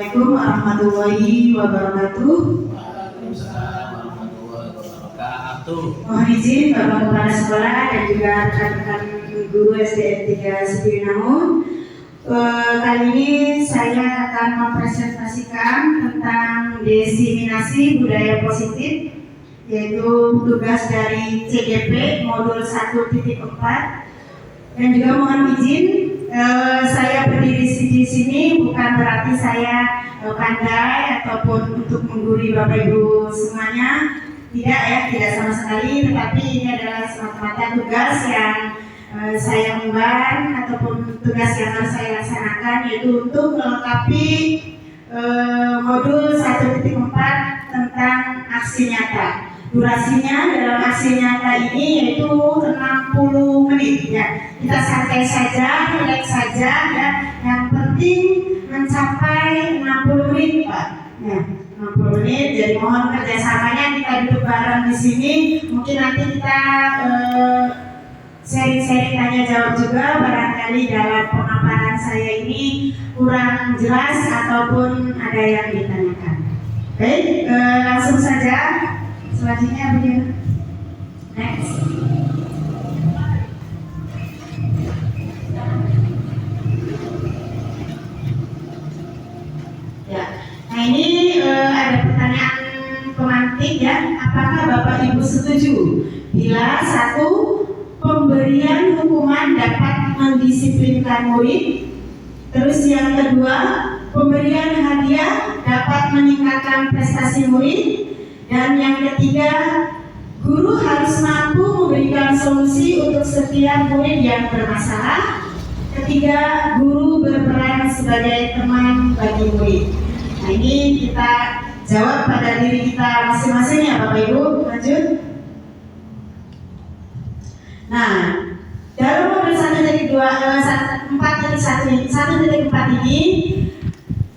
Assalamualaikum warahmatullahi wabarakatuh. Waalaikumsalam warahmatullahi wabarakatuh. Mohon izin Bapak Kepala Sekolah dan juga rekan-rekan guru SDN 3 Sipilinamun. Kali ini saya akan mempresentasikan tentang diseminasi budaya positif, yaitu tugas dari CGP modul 1.4. Dan juga mohon izin, saya berdiri di sini bukan berarti saya pandai ataupun untuk menggurui Bapak Ibu semuanya, tidak ya, tidak sama sekali. Tetapi ini adalah semata-mata tugas yang saya emban ataupun tugas yang harus saya laksanakan, yaitu untuk melengkapi modul 1.4 tentang aksi nyata. Durasinya dalam aksi nyata ini yaitu 60 menit ya. Kita santai saja, relax saja ya. Yang penting mencapai 60 menit Pak. Ya, 60 menit. Jadi mohon kerjasamanya, kita duduk bareng di sini. Mungkin nanti kita sharing-sharing tanya jawab juga. Barangkali dalam pemaparan saya ini kurang jelas ataupun ada yang ditanyakan. Baik, langsung saja. Selanjutnya beliau. Next. Ya. Nah ini ada pertanyaan pemantik ya. Apakah Bapak Ibu setuju bila satu, pemberian hukuman dapat mendisiplinkan murid? Terus yang kedua, pemberian hadiah dapat meningkatkan prestasi murid? Dan yang ketiga, guru harus mampu memberikan solusi untuk setiap murid yang bermasalah. Ketiga, guru berperan sebagai teman bagi murid. Nah ini kita jawab pada diri kita masing-masing ya Bapak Ibu. Lanjut. Nah, dalam modul 1.4 ini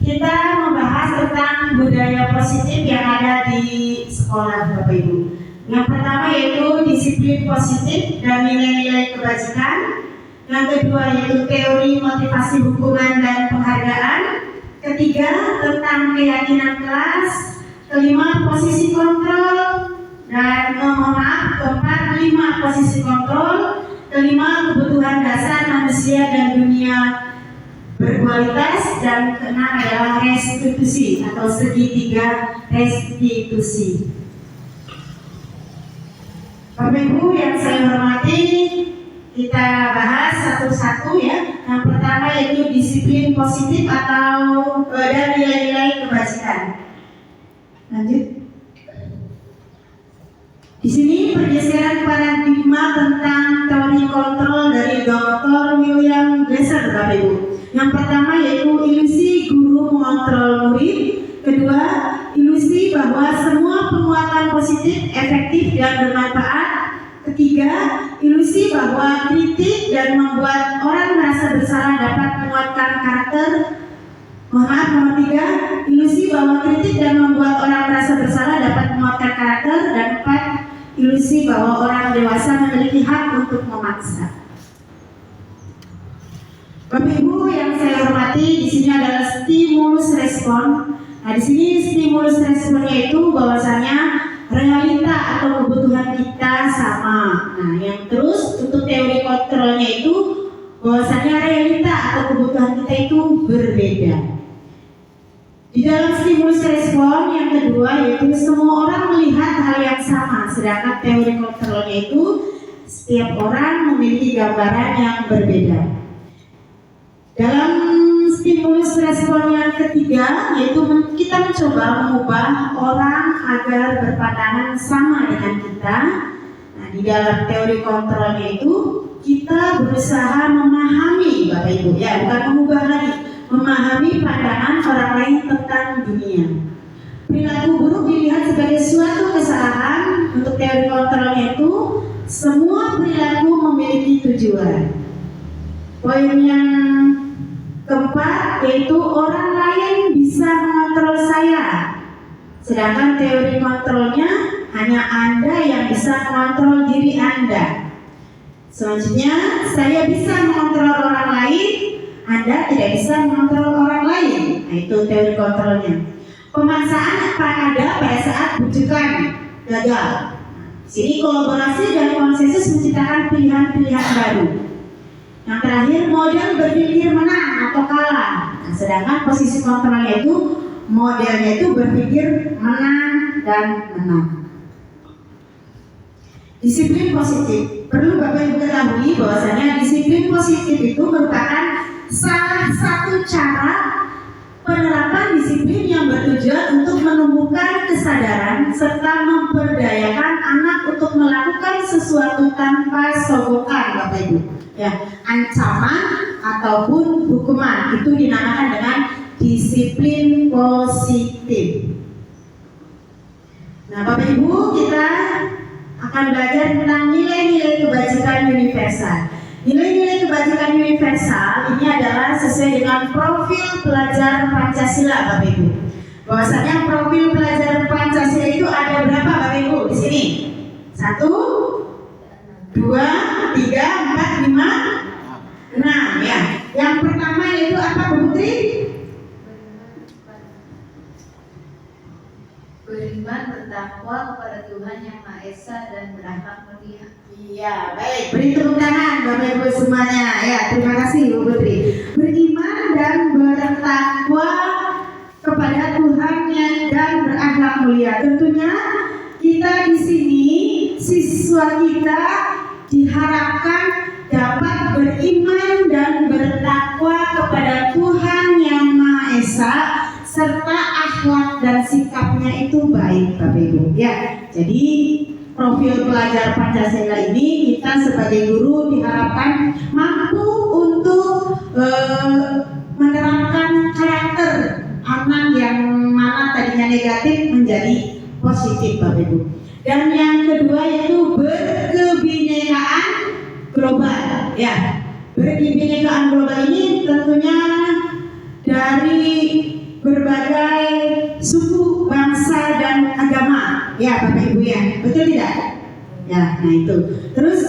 kita membahas tentang budaya positif yang ada di sekolah Bapak Ibu. Yang pertama yaitu disiplin positif dan nilai-nilai kebajikan. Yang kedua yaitu teori motivasi hukuman dan penghargaan. Ketiga tentang keyakinan kelas. Kelima posisi kontrol. Dan keempat 5 posisi kontrol. Kelima kebutuhan dasar manusia dan dunia berkualitas. Dan keenam adalah restitusi atau segitiga restitusi. Bapak Ibu yang saya hormati, kita bahas satu-satu ya. Yang pertama yaitu disiplin positif atau dan nilai-nilai kebajikan. Lanjut. Di sini pergeseran paradigma tentang teori kontrol dari Dr. William Glasser, Bapak Ibu. Yang pertama yaitu ilusi guru mengontrol murid. Kedua, ilusi bahwa semua penguatan positif efektif dan bermanfaat. Ketiga, ilusi bahwa kritik dan membuat orang merasa bersalah dapat menguatkan karakter. Nomor 3, ilusi bahwa kritik dan membuat orang merasa bersalah dapat menguatkan karakter. Dan 4, ilusi bahwa orang dewasa memiliki hak untuk memaksa. Bapak Ibu yang saya hormati, di sini adalah stimulus respon. Nah, di sini stimulus responnya itu bahwasanya realita atau kebutuhan kita sama. Nah, yang terus untuk teori kontrolnya itu bahwasanya realita atau kebutuhan kita itu berbeda. Di dalam stimulus respon yang kedua yaitu semua orang melihat hal yang sama, sedangkan teori kontrolnya itu setiap orang memiliki gambaran yang berbeda. Dalam stimulus respon yang ketiga yaitu kita mencoba mengubah orang agar berpandangan sama dengan kita. Nah, di dalam teori kontrolnya itu kita berusaha memahami Bapak Ibu ya, bukan mengubah lagi, memahami pandangan orang lain tentang dunia. Perilaku buruk dilihat sebagai suatu kesalahan. Untuk teori kontrolnya itu semua perilaku memiliki tujuan. Poin yang keempat yaitu orang lain bisa mengontrol saya, sedangkan teori kontrolnya hanya Anda yang bisa mengontrol diri Anda. Selanjutnya, saya bisa mengontrol orang lain, Anda tidak bisa mengontrol orang lain. Nah, itu teori kontrolnya. Pemaksaan akan ada pada saat bujukan gagal. Sini kolaborasi dan konsensus menciptakan pilihan-pilihan baru. Yang terakhir, model berpikir menang atau kalah. Nah, sedangkan posisi kontrolnya itu modelnya itu berpikir menang dan menang. Disiplin positif. Perlu Bapak Ibu ketahui bahwasanya disiplin positif itu merupakan salah satu cara penerapan disiplin yang bertujuan untuk menumbuhkan kesadaran serta memperdayakan anak untuk melakukan sesuatu tanpa sogokan, Bapak Ibu. Ya, ancaman ataupun hukuman itu dinamakan dengan disiplin positif. Nah, Bapak Ibu, kita akan belajar tentang nilai-nilai kebajikan universal. Nilai-nilai kebajikan universal ini adalah sesuai dengan profil pelajar Pancasila, Bapak Ibu. Bahwasanya profil pelajar Pancasila itu ada berapa, Bapak Ibu? Di sini 1, 2, 3, 4, 5, 6 ya. Yang pertama yaitu apa, Bu Putri? Beriman, bertakwa kepada Tuhan Yang Maha Esa dan berakhlak mulia. Iya, baik. Beri tepuk tangan Bapak Ibu semuanya. Ya, terima kasih Bu Putri. Beriman dan bertakwa kepada Tuhan dan berakhlak mulia. Tentunya kita di sini siswa kita diharapkan dapat beriman dan bertakwa kepada Tuhan Yang Maha Esa serta akhlak dan sikapnya itu baik, Bapak Ibu. Ya, jadi profil pelajar Pancasila ini kita sebagai guru diharapkan mampu untuk menerapkan karakter anak yang mana tadinya negatif menjadi positif, Bapak Ibu. Dan yang kedua yaitu berkebinekaan global. Ya, berkebinekaan global ini tentunya dari berbagai suku, bangsa, dan agama, ya Bapak Ibu ya, betul tidak? Ya, nah itu. Terus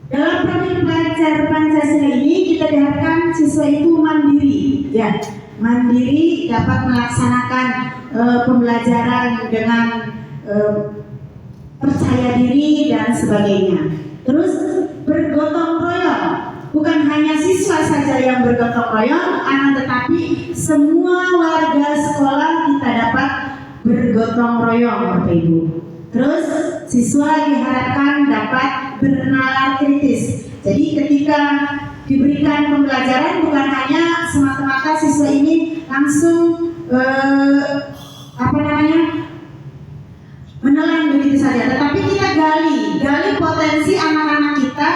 dalam profil pelajar Pancasila ini kita diharapkan siswa itu mandiri, ya, mandiri dapat melaksanakan pembelajaran dengan percaya diri dan sebagainya. Terus bergotong royong. Bukan hanya siswa saja yang bergotong royong, akan tetapi semua warga sekolah kita dapat bergotong royong, Bapak Ibu. Terus siswa diharapkan dapat bernalar kritis. Jadi ketika diberikan pembelajaran bukan hanya semata-mata siswa ini langsung menelan begitu saja, tetapi kita gali potensi anak-anak kita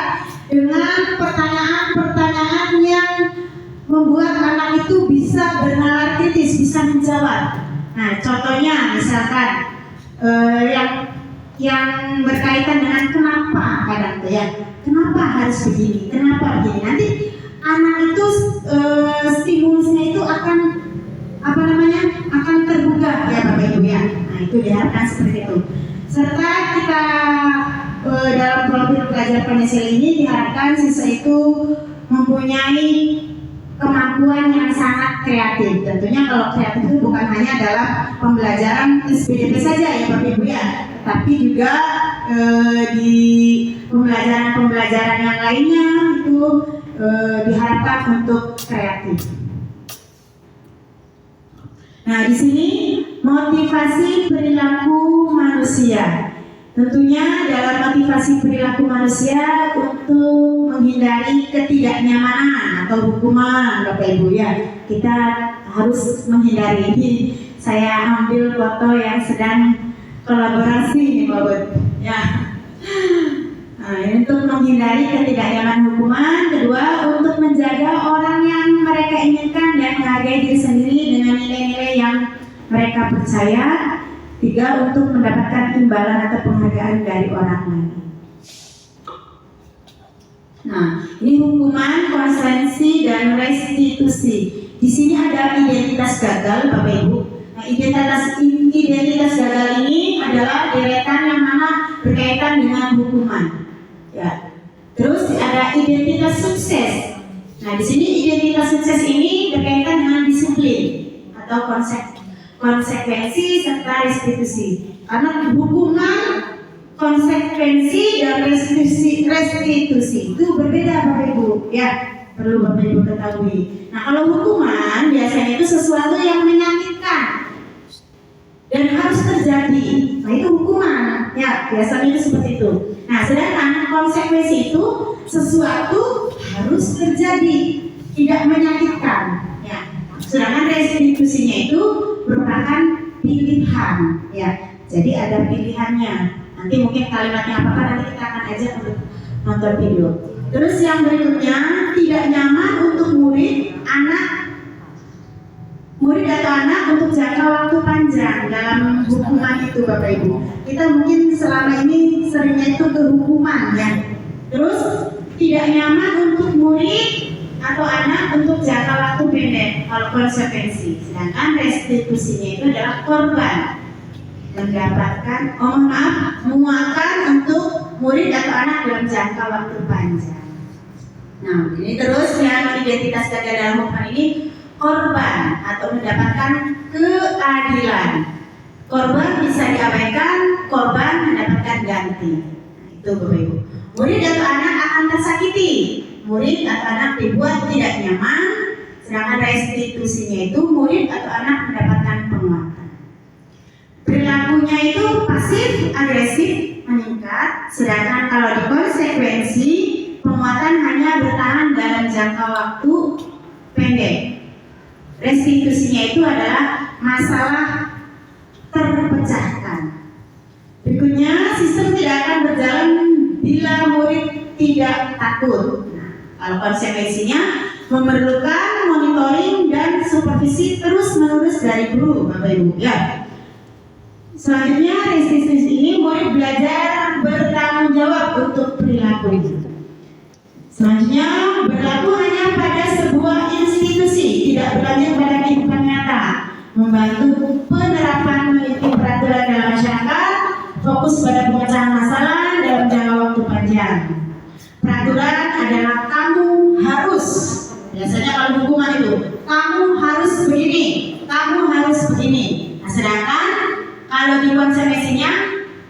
dengan pertanyaan-pertanyaan yang membuat anak itu bisa bernalar kritis, bisa menjawab. Nah, contohnya misalkan yang berkaitan dengan kenapa kadang tuh ya, kenapa harus begini, kenapa begini. Nanti anak itu stimulusnya itu akan akan terbuka ya Bapak Ibu ya. Nah, itu diharapkan seperti itu. Serta kita dalam profil pelajar Pancasila ini diharapkan siswa itu mempunyai kemampuan yang sangat kreatif. Tentunya kalau kreatif itu bukan hanya dalam pembelajaran SPDP saja ya Bapak Ibu ya, tapi juga di pembelajaran yang lainnya itu diharapkan untuk kreatif. Nah, di sini motivasi perilaku manusia. Tentunya dalam motivasi perilaku manusia untuk menghindari ketidaknyamanan atau hukuman, Bapak Ibu ya. Kita harus menghindari ini. Saya ambil foto yang sedang kolaborasi nih, Bapak. Ya. Nah, ini untuk menghindari ketidaknyamanan hukuman. Kedua, untuk menjaga orang yang mereka inginkan dan menghargai diri sendiri dengan nilai-nilai yang mereka percaya. Tiga, untuk mendapatkan imbalan atau penghargaan dari orang lain. Nah, ini hukuman, konsekuensi, dan restitusi. Di sini ada identitas gagal, Bapak Ibu. Nah, identitas gagal ini adalah deretan yang mana berkaitan dengan hukuman. Ya. Terus ada identitas sukses. Nah, di sini identitas sukses ini berkaitan dengan disiplin atau konsekuensi serta restitusi. Karena hukuman, konsekuensi dan restitusi itu berbeda Bapak Ibu, ya perlu Bapak Ibu ketahui. Nah, kalau hukuman biasanya itu sesuatu yang menyakitkan dan harus terjadi. Nah, itu hukuman, ya biasanya itu seperti itu. Nah, sedangkan konsekuensi itu sesuatu harus terjadi, tidak menyakitkan. Ya, sedangkan restitusinya itu merupakan pilihan. Ya, jadi ada pilihannya. Nanti mungkin kalimatnya apakah nanti kita akan ajak untuk nonton video. Terus yang berikutnya, tidak nyaman untuk murid atau anak untuk jangka waktu panjang dalam hukuman itu Bapak Ibu. Kita mungkin selama ini seringnya itu ke hukuman ya. Terus tidak nyaman untuk murid atau anak untuk jangka waktu pendek kalau konsekuensi. Sedangkan restitusinya itu adalah korban mendapatkan muakan untuk murid atau anak dalam jangka waktu panjang. Nah, ini terus yang identitas gagal dalam hukuman ini korban atau mendapatkan keadilan. Korban bisa diabaikan, korban mendapatkan ganti. Nah, itu Bapak Ibu. Murid atau anak akan tersakiti. Murid atau anak dibuat tidak nyaman, sedangkan restitusinya itu murid atau anak mendapatkan penguatan. Perilakunya itu pasif agresif meningkat, sedangkan kalau di konsekuensi penguatan hanya bertahan dalam jangka waktu pendek. Restitusinya itu adalah masalah terpecahkan. Berikutnya, sistem tidak akan berjalan bila murid tidak takut. Nah, kalau konsekuensinya memerlukan monitoring dan supervisi terus-menerus dari guru, Bapak Ibu. Ya. Selanjutnya, restitusi ini murid belajar bertanggung jawab untuk perilaku. Selanjutnya, berlaku hanya pada sebuah institusi, tidak berlanjut pada kehidupan nyata, membantu penerapan mengikuti peraturan dalam masyarakat, fokus pada pemecahan masalah dalam jangka waktu panjang. Peraturan adalah kamu harus, biasanya kalau hukuman itu, kamu harus begini, kamu harus begini. Nah, sedangkan kalau di konsekuensinya,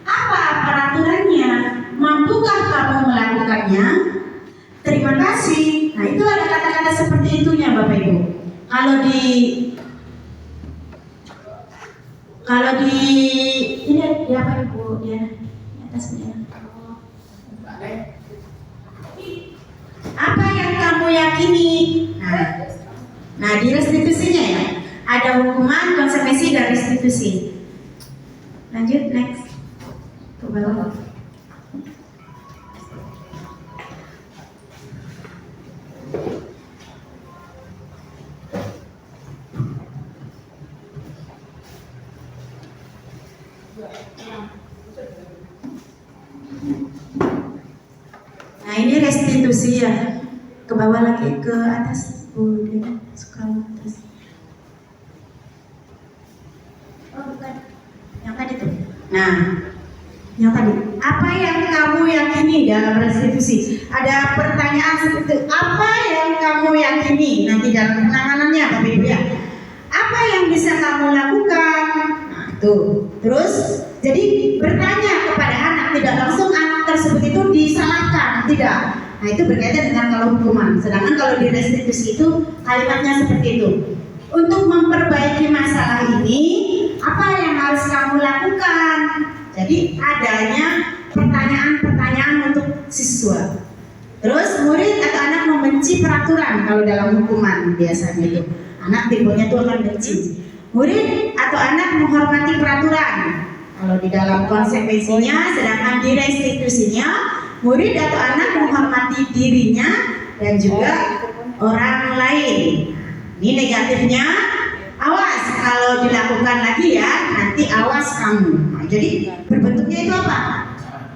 apa peraturannya? Mampukah kamu melakukannya? Terima kasih. Nah, itu ada kata-kata seperti itunya Bapak Ibu. Kalau di ini ya Pak Ibu ya atasnya. Apa yang kamu yakini? Nah di restitusinya ya ada hukuman, konsekuensi dan restitusi. Lanjut next ke bawah. Nah ini restitusi ya, ke bawah lagi ke atas, udah suka atas. Oh bukan, yang tadi tuh. Nah, yang tadi. Apa yang kamu yakini dalam restitusi? Ada pertanyaan seperti itu. Apa yang kamu yakini nanti dalam penanganannya, Bapak Ibu ya? Apa yang bisa kamu lakukan? Nah tuh. Terus, jadi bertanya kepada anak, tidak langsung anak tersebut itu disalahkan, tidak. Nah itu berkaitan dengan kalau hukuman. Sedangkan kalau di restitusi itu kalimatnya seperti itu. Untuk memperbaiki masalah ini, apa yang harus kamu lakukan? Jadi adanya pertanyaan-pertanyaan untuk siswa. Terus murid atau anak membenci peraturan kalau dalam hukuman biasanya itu. Anak timbulnya itu akan benci. Murid atau anak menghormati peraturan. Kalau di dalam konsekuensinya, sedangkan di restitusinya, murid atau anak menghormati dirinya dan juga orang lain. Ini negatifnya, awas kalau dilakukan lagi ya, nanti awas kamu. Nah, jadi berbentuknya itu apa?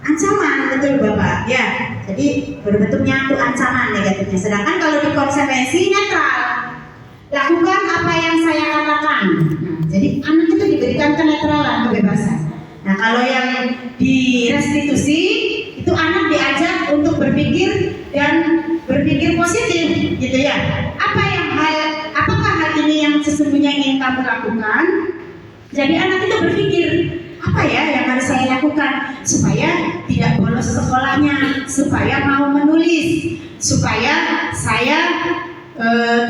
Ancaman, betul Bapak. Ya, jadi berbentuknya itu ancaman negatifnya. Sedangkan kalau di konsekuensi netral, lakukan apa yang saya katakan. Nah, jadi anak itu diberikan kenetralan, kebebasan. Nah kalau yang di restitusi itu anak diajak untuk berpikir dan berpikir positif gitu ya. kamu lakukan. Jadi anak itu berpikir, apa ya yang harus saya lakukan supaya tidak bolos sekolahnya, supaya mau menulis, supaya saya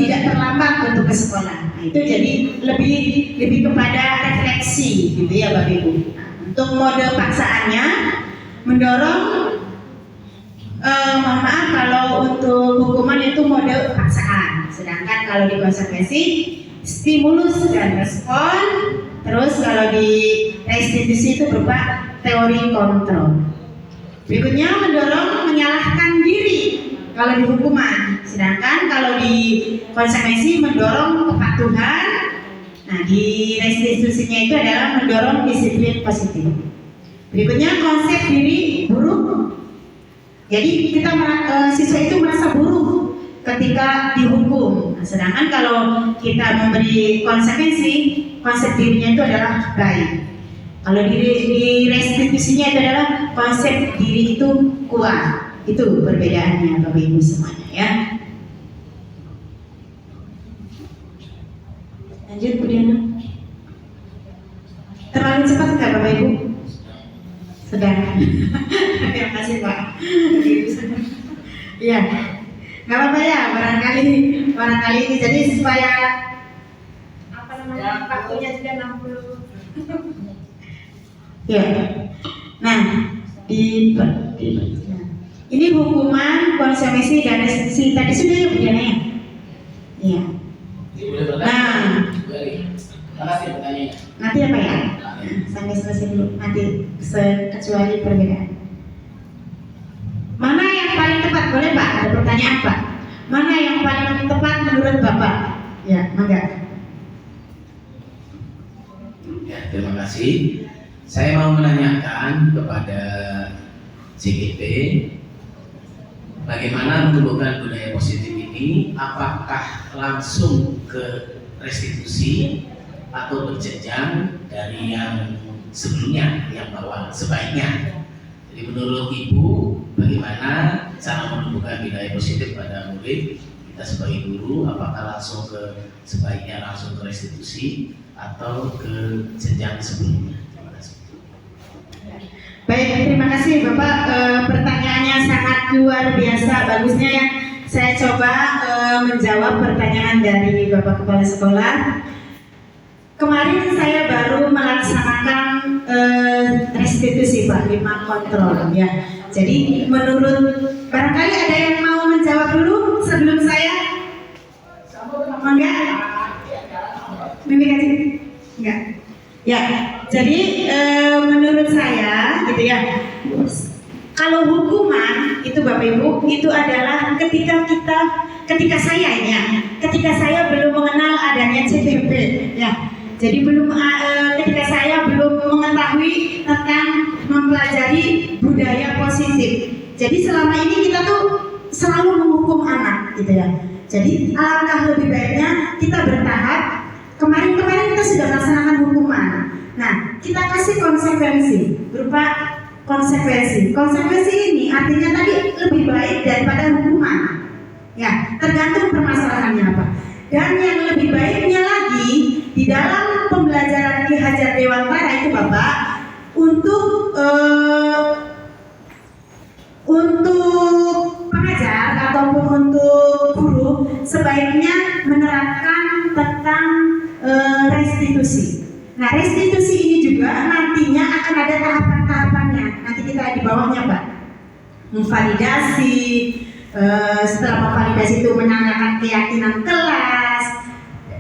tidak terlambat untuk ke sekolah. Nah, itu jadi lebih kepada refleksi gitu ya Bapak Ibu. Untuk mode paksaannya mendorong, mohon maaf kalau untuk hukuman itu mode paksaan, sedangkan kalau di konsekuensi stimulus dan respon, terus kalau di restitusi itu berupa teori kontrol. Berikutnya mendorong menyalahkan diri kalau di hukuman, sedangkan kalau di konsekuensi mendorong kepatuhan. Nah, di restitusinya itu adalah mendorong disiplin positif. Berikutnya konsep diri buruk. Jadi siswa itu merasa buruk ketika dihukum. Nah, sedangkan kalau kita memberi konsekuensi, konsep dirinya itu adalah baik. Kalau di restitusinya itu adalah konsep diri itu kuat. Itu perbedaannya Bapak Ibu semuanya ya. Lanjut Bu Diana. Terlalu cepat nggak Bapak Ibu? Sedang. Terima kasih Pak. Iya. Nggak apa-apa ya, barangkali ini jadi supaya apa namanya waktunya juga 60. Ya. Nah, ini hukuman, konsekuensi dan restitusi tadi sudah ya Bu Diana ya? Iya. Nah, terima kasih pertanyaannya. nanti apa ya? Sampai selesai dulu. Nanti kecuali perbedaan. Mana yang paling tepat? Boleh Pak? Ada pertanyaan Pak? Mana yang paling tepat menurut Bapak? Ya, mangga. Ya, terima kasih. Saya mau menanyakan kepada CGP, bagaimana menumbuhkan budaya positif ini? Apakah langsung ke restitusi atau berjenjang dari yang sebelumnya, yang bawah sebaiknya? Jadi menurut Ibu, bagaimana cara menumbuhkan budaya positif pada murid kita sebagai guru? Apakah sebaiknya langsung ke restitusi atau ke jenjang sebelumnya? Terima kasih. Baik, terima kasih Bapak. Pertanyaannya sangat luar biasa, bagusnya ya. Saya coba menjawab pertanyaan dari Bapak Kepala Sekolah. Kemarin saya baru melaksanakan restitusi Pak, 5 kontrol ya. Jadi menurut, barangkali ada yang mau menjawab dulu sebelum saya? Enggak? Mimik aja? Enggak? Ya, jadi menurut saya gitu ya, kalau hukuman itu Bapak Ibu itu adalah ketika saya belum mengenal adanya CPP ya. Jadi ketika saya belum mengetahui tentang mempelajari budaya positif. Jadi selama ini kita tuh selalu menghukum anak gitu ya. Jadi alangkah lebih baiknya kita bertahap. Kemarin kita sudah melaksanakan hukuman. Nah, kita kasih konsekuensi berupa konsekuensi. Konsekuensi ini artinya tadi lebih baik daripada hukuman. Ya, tergantung permasalahannya apa. Dan yang lebih baiknya lagi di dalam pembelajaran Ki Hajar Dewantara itu Bapak untuk pengajar ataupun untuk guru sebaiknya menerapkan tentang restitusi. Nah, restitusi ini juga nantinya akan ada tahapan-tahapannya. Nanti kita di bawahnya Pak, memvalidasi. Setelah memvalidasi itu menanyakan keyakinan kelas,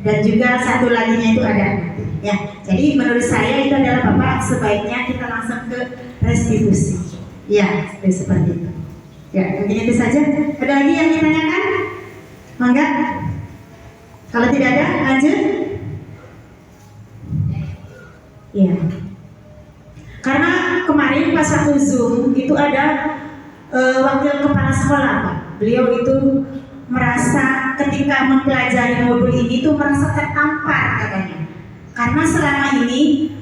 dan juga satu laginya itu ada ya. Jadi menurut saya itu adalah Bapak sebaiknya kita langsung ke restitusi ya, seperti itu ya. Mungkin itu saja. Ada lagi yang ditanyakan? Mangga. Kalau tidak ada, lanjut ya. Karena kemarin pas waktu Zoom itu ada wakil kepala sekolah Pak. Beliau itu merasa ketika mempelajari modul ini tuh merasa tertampar katanya. Karena selama ini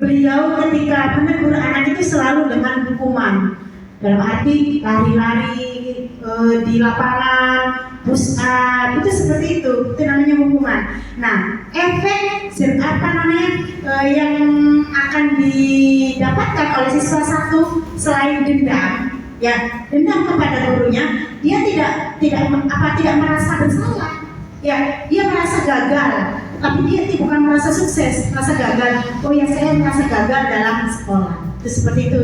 beliau ketika menegur anak itu selalu dengan hukuman. Dalam arti lari-lari di lapangan, push up, itu seperti itu namanya hukuman. Nah, efek apa namanya yang akan didapatkan oleh siswa satu selain dendam, ya dendam kepada gurunya, dia tidak merasa bersalah, ya dia merasa gagal, tapi dia bukan merasa sukses, merasa gagal. Oh ya, saya merasa gagal dalam sekolah. Itu seperti itu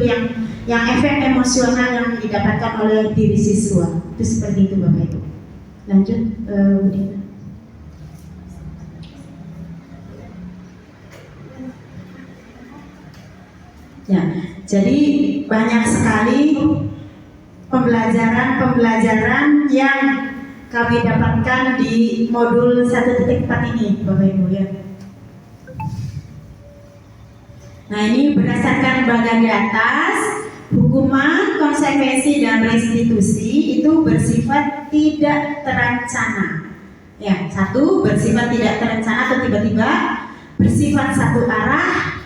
yang efek emosional yang didapatkan oleh diri siswa. Itu seperti itu Bapak Ibu. Lanjut, Budina. Ya, jadi banyak sekali pembelajaran yang kami dapatkan di modul 1.4 ini, Bapak Ibu ya. Nah, ini berdasarkan bagian di atas, hukuman, konsekuensi, dan restitusi itu bersifat tidak terencana. Ya, satu bersifat tidak terencana atau tiba-tiba, bersifat satu arah,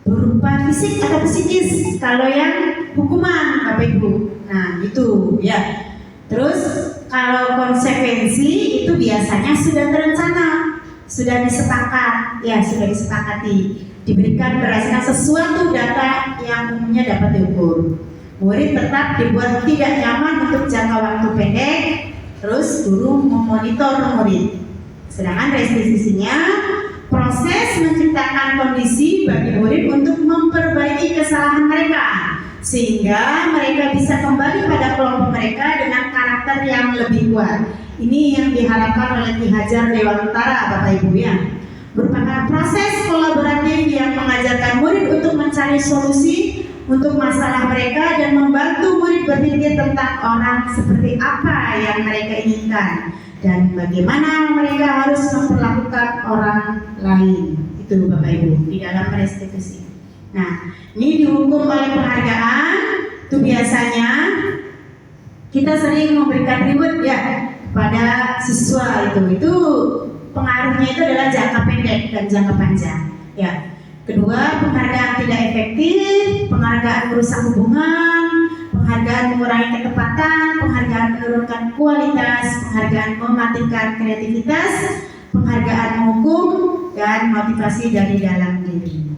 berupa fisik atau psikis. Kalau yang hukuman, Bapak Ibu, nah itu ya. Terus kalau konsekuensi itu biasanya sudah terencana, sudah disepakat, ya sudah disepakati, diberikan berdasarkan sesuatu data yang umumnya dapat diukur. Murid tetap dibuat tidak nyaman untuk jangka waktu pendek, terus guru memonitor murid. Sedangkan restitusinya proses menciptakan kondisi bagi murid untuk memperbaiki kesalahan mereka, sehingga mereka bisa kembali pada kelompok mereka dengan karakter yang lebih kuat. Ini yang diharapkan oleh Ki Hajar Dewantara, Bapak Ibu ya. Merupakan proses kolaboratif yang mengajarkan murid untuk mencari solusi untuk masalah mereka dan membantu murid berpikir tentang orang seperti apa yang mereka inginkan dan bagaimana mereka harus memperlakukan orang lain. Itu Bapak Ibu di dalam restitusi. Nah, ini dihukum oleh penghargaan. Itu biasanya kita sering memberikan reward ya kepada siswa itu pengaruhnya itu adalah jangka pendek dan jangka panjang. Ya. Kedua, penghargaan tidak efektif, penghargaan merusak hubungan, penghargaan mengurangi ketepatan, penghargaan menurunkan kualitas, penghargaan mematikan kreativitas, penghargaan menghukum, dan motivasi dari dalam diri.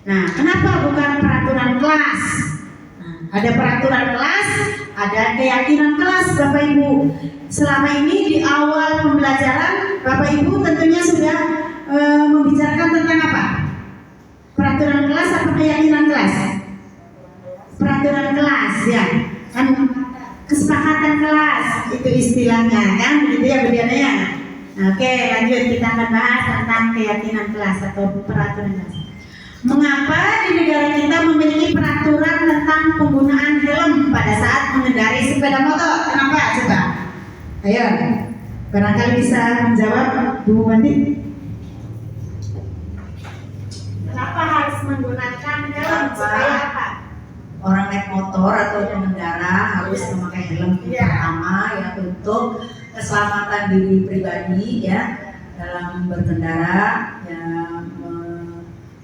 Nah, kenapa bukan peraturan kelas? Nah, ada peraturan kelas, ada keyakinan kelas, Bapak Ibu. Selama ini di awal pembelajaran, Bapak Ibu tentunya sudah membicarakan tentang apa? Peraturan kelas atau keyakinan kelas? Peraturan kelas ya, kan kesepakatan kelas itu istilahnya, kan begitu ya Budiana ya. Oke, lanjut kita akan bahas tentang keyakinan kelas atau peraturan kelas. Mengapa di negara kita memiliki peraturan tentang penggunaan helm pada saat mengendarai sepeda motor? Kenapa? Coba. Ayo, barangkali bisa menjawab Bu Wati. Kenapa harus menggunakan helm? Supaya apa? Orang naik motor atau pengendara harus memakai helm pertama ya untuk keselamatan diri pribadi ya dalam berkendara ya,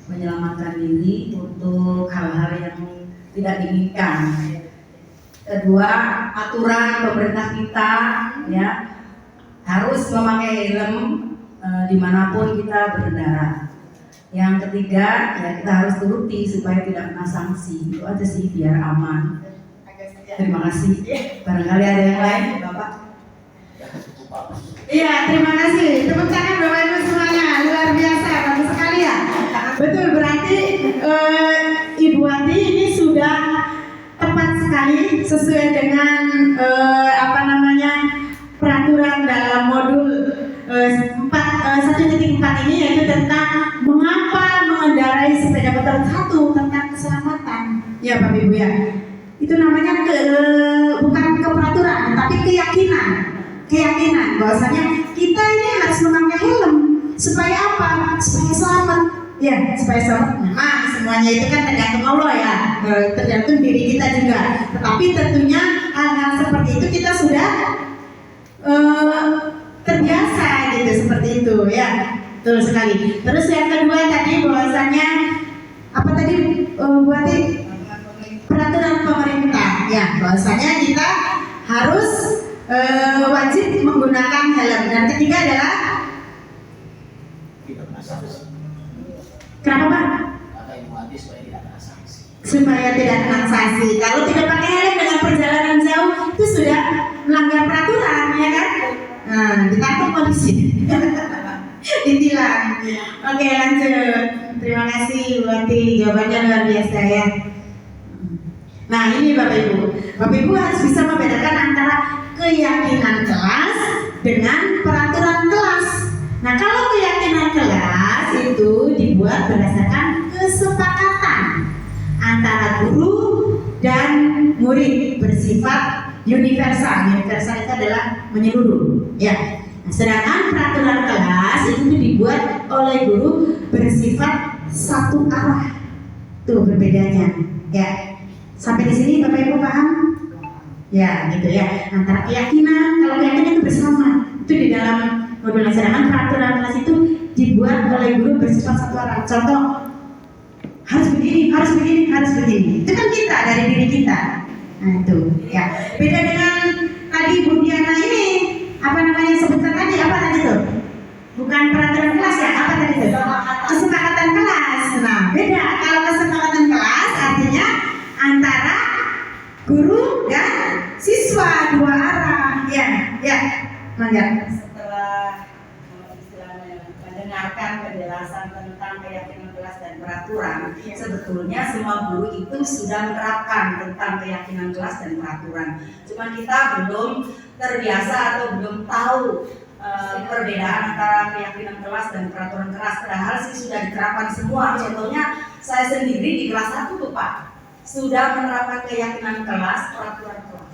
menyelamatkan diri untuk hal-hal yang tidak diinginkan. Kedua, aturan pemerintah kita ya harus memakai helm dimanapun kita berkendara. Yang ketiga, ya kita harus turuti supaya tidak kena sanksi. Itu aja sih biar aman. Terima kasih. Barangkali ada yang lain, Bapak. Iya, terima kasih. Tepuk tangan Bapak Ibu semuanya, luar biasa, bagus sekali ya. Betul, berarti Ibu Wati ini sudah tepat sekali sesuai dengan peraturan dalam modul 1.4 ini, yaitu tentang mengapa mengendarai sepeda motor. Satu, tentang keselamatan ya Bapak Ibu ya. Itu namanya bukan keperaturan tapi keyakinan bahwasanya kita ini harus memakai helm supaya apa? Supaya selamat ya, supaya selamat. Memang semuanya itu kan tergantung Allah ya, tergantung diri kita juga, tetapi tentunya hal-hal seperti itu kita sudah terbiasa gitu, seperti itu ya. Betul sekali. Terus yang kedua tadi bahwasanya apa tadi buat peraturan pemerintah ya, bahwasanya kita harus wajib menggunakan helm. Dan ketiga adalah Tidak kena sanksi. kenapa Pak? Kata Ibu Ati supaya tidak kena sanksi. Supaya tidak kena sanksi. Kalau tidak pakai helm dengan perjalanan jauh itu sudah melanggar peraturan, ya kan? Nah, ditangkap polisi. Ditilang. Oke, lanjut. Terima kasih Bu Ati, jawabannya luar biasa ya. Nah, ini Bapak Ibu. Bapak Ibu harus bisa membedakan antara keyakinan kelas dengan peraturan kelas. Nah, kalau keyakinan kelas itu dibuat berdasarkan kesepakatan antara guru dan murid, bersifat universal. Universal itu adalah menyeluruh, ya. Nah, sedangkan peraturan kelas itu dibuat oleh guru bersifat satu arah. Tuh berbedanya, ya. Sampai di sini Bapak Ibu paham? Ya, gitu ya. Antara keyakinan, kalau keyakinan itu bersama, itu di dalam modul. Sedangkan peraturan kelas itu dibuat oleh guru bersifat satu arah. Contoh, harus begini, harus begini, harus begini. Itu kan kita, dari diri kita. Nah itu, ya. Beda dengan tadi Bu Diana ini, apa namanya sebutan tadi, apa tadi tuh? Bukan peraturan kelas ya, apa tadi tuh? Kesepakatan kelas. Nah, beda. Kalau kesepakatan kelas artinya antara guru dan siswa, dua arah. Ya, Mangga. Setelah istilahnya mendengarkan penjelasan tentang keyakinan kelas dan peraturan, sebetulnya semua guru itu sudah menerapkan tentang keyakinan kelas dan peraturan. Cuma kita belum terbiasa atau belum tahu perbedaan antara keyakinan kelas dan peraturan kelas. Padahal sih sudah diterapkan semua. Contohnya saya sendiri di kelas 1 tuh Pak, sudah menerapkan keyakinan kelas, peraturan kelas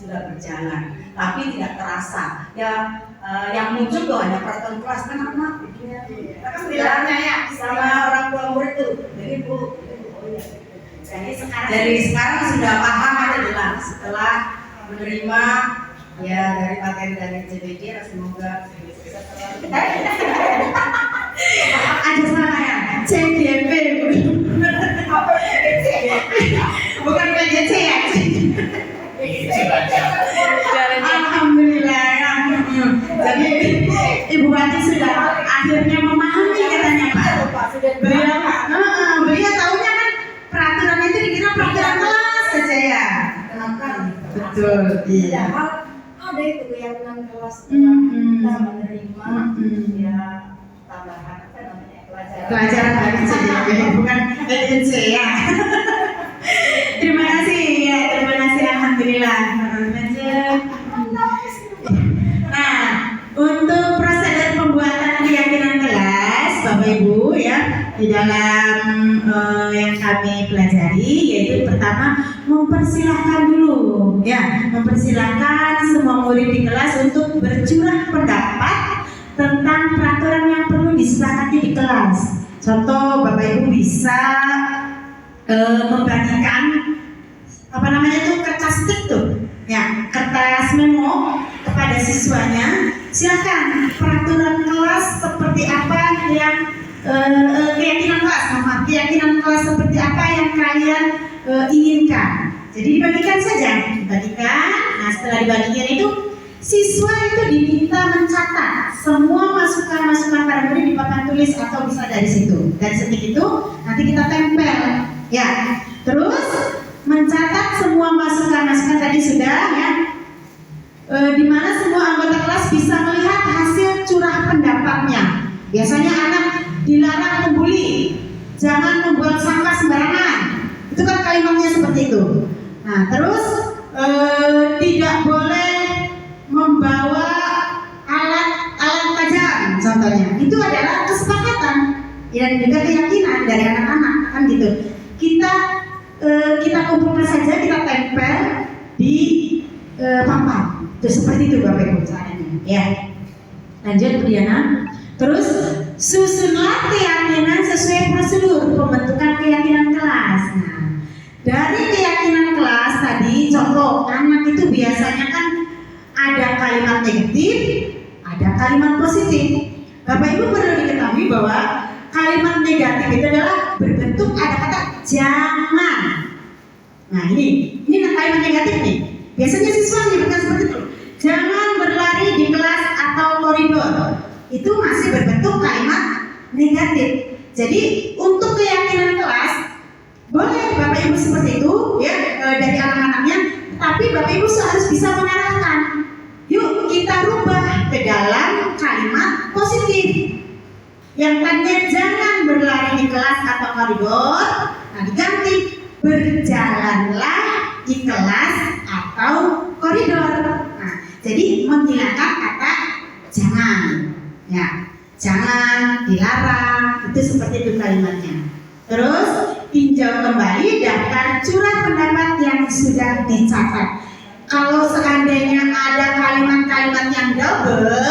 sudah berjalan, tapi tidak terasa. Ya, yang muncul tuh hanya peraturan kelas, kan anak kita kan bilangnya ya sama orang tua murid tuh. Jadi Bu, oh iya. Jadi sekarang sudah paham ada jelas setelah menerima ya dari materi dari CBD. Semoga setelah Ada salah ya, CGP. Bukan PJC ya. Itu baca. Alhamdulillah ya. Jadi Ibu Ati sudah akhirnya memahami katanya Pak. Beliau tahunya kan peraturan itu dikira peraturan kelas saja ya. Betul. Iya. Ada itu keyakinan kelas kita menerima ya tambahan apa namanya Pelajaran dari CGP bukan PJC ya. Terima kasih ya, terima kasih alhamdulillah. Nah, untuk prosedur pembuatan keyakinan kelas, Bapak Ibu ya, di dalam yang kami pelajari yaitu pertama mempersilahkan dulu ya, mempersilahkan semua murid di kelas untuk bercurah pendapat tentang peraturan yang perlu disepakati di kelas. Contoh, Bapak Ibu bisa membagikan apa namanya itu kertas stick tuh ya, kertas memo kepada siswanya. Silakan peraturan kelas seperti apa yang keyakinan kelas seperti apa yang kalian inginkan. Jadi dibagikan saja, dibagikan. Nah, setelah dibagikan itu siswa itu diminta mencatat semua masukan-masukan para murid di papan tulis atau bisa dari situ. Dari stick itu nanti kita tempel. Ya, terus mencatat semua masukan-masukan tadi sudah ya, di mana semua anggota kelas bisa melihat hasil curah pendapatnya. Biasanya anak dilarang membuli, jangan membuang sampah sembarangan. Itu kan kalimatnya seperti itu. Nah, terus tidak boleh membawa alat tajam, contohnya. Itu adalah kesepakatan dan juga keyakinan dari anak-anak kan gitu. Kita kumpulkan saja, kita tempel di papan. Itu seperti itu Bapak Ibu caranya. Ya. Lanjut Bu Diana. Terus susunlah keyakinan sesuai prosedur pembentukan keyakinan kelas. Nah, dari keyakinan kelas tadi, contoh anak itu biasanya kan ada kalimat negatif, ada kalimat positif. Bapak Ibu perlu diketahui bahwa kalimat negatif itu adalah berbentuk ada kata jangan. Nah ini kalimat negatif nih. Biasanya siswa menyebutkan seperti itu. Jangan berlari di kelas atau koridor. Itu masih berbentuk kalimat negatif. Jadi untuk keyakinan kelas boleh Bapak Ibu seperti itu ya dari anak-anaknya, tapi Bapak Ibu harus bisa mengarahkan. Yuk kita rubah ke dalam kalimat positif. Yang tadinya jangan berlari di kelas atau koridor, nah diganti berjalanlah di kelas atau koridor. Nah, jadi menghilangkan kata jangan, ya, jangan, dilarang, itu seperti itu kalimatnya. Terus tinjau kembali daftar curah pendapat yang sudah dicatat. Kalau seandainya ada kalimat-kalimat yang double,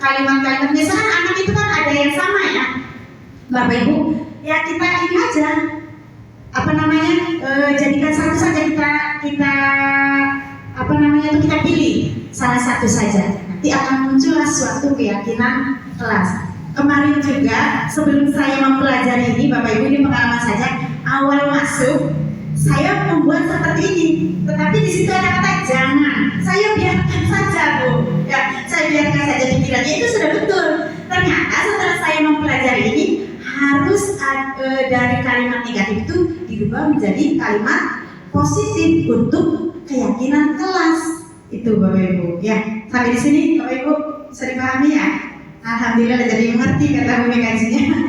kalimat-kalimat misalkan anak itu kan ada yang sama ya, Bapak Ibu, ya kita ini aja jadikan satu saja, kita kita pilih salah satu saja. Nanti akan muncul suatu keyakinan kelas. Kemarin juga sebelum saya mempelajari ini, Bapak Ibu, ini pengalaman saja. Awal masuk saya membuat seperti ini, tetapi di situ ada kata jangan. Saya biarkan saja, Bu. Ya, saya biarkan saja pikirannya itu sudah betul. Ternyata setelah saya mempelajari ini harus dari kalimat negatif itu dirubah menjadi kalimat positif untuk keyakinan kelas. Itu Bapak Ibu. Ya, sampai di sini Bapak Ibu bisa dipahami ya. Alhamdulillah jadi mengerti kata Bu Mekajinya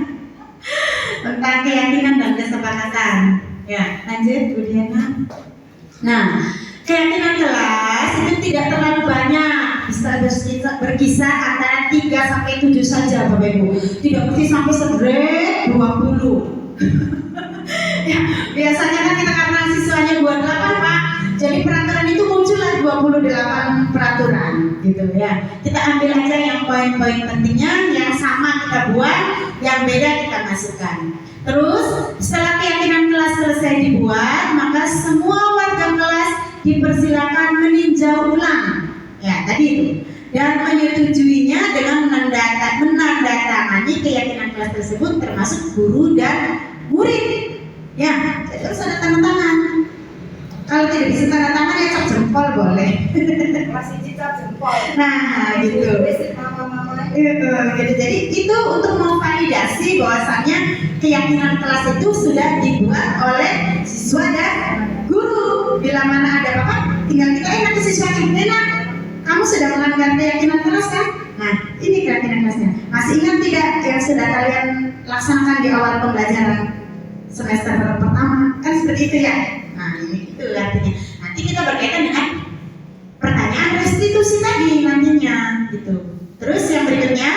tentang keyakinan dan kesepakatan. Ya, lanjut Bu Diana. Nah, keyakinan kelas itu tidak terlalu banyak, bisa berkisar antara 3 sampai 7 saja Bapak Ibu. Tidak mesti sampai segrade 20. Ya, biasanya kan kita karena siswanya 28 Pak, jadi peraturan itu muncullah 28 peraturan gitu ya. Kita ambil aja yang poin-poin pentingnya, yang sama kita buat, yang beda kita masukkan. Terus setelah keyakinan kelas selesai dibuat, maka semua warga kelas dipersilakan meninjau ulang. Ya, tadi itu. Dan menyetujuinya dengan menandatangani keyakinan kelas tersebut termasuk guru dan murid. Ya, terus ada tanda tangan. Kalau tidak bisa tanda tangan ya cap jempol boleh. Masih cap jempol. Nah, gitu. Jadi itu untuk memvalidasi bahwasannya keyakinan kelas itu sudah dibuat oleh siswa dan guru. Bila mana ada apa, tinggal kita nanti siswanya, Nena, kamu sudah melanggar keyakinan kelas kan? Nah, ini keyakinan kelasnya. Masih ingat tidak yang sudah kalian laksanakan di awal pembelajaran semester pertama? Kan seperti itu ya. Nah, ini itu artinya. Nanti kita berkaitan dengan pertanyaan restitusi tadi nantinya, gitu. Terus yang berikutnya,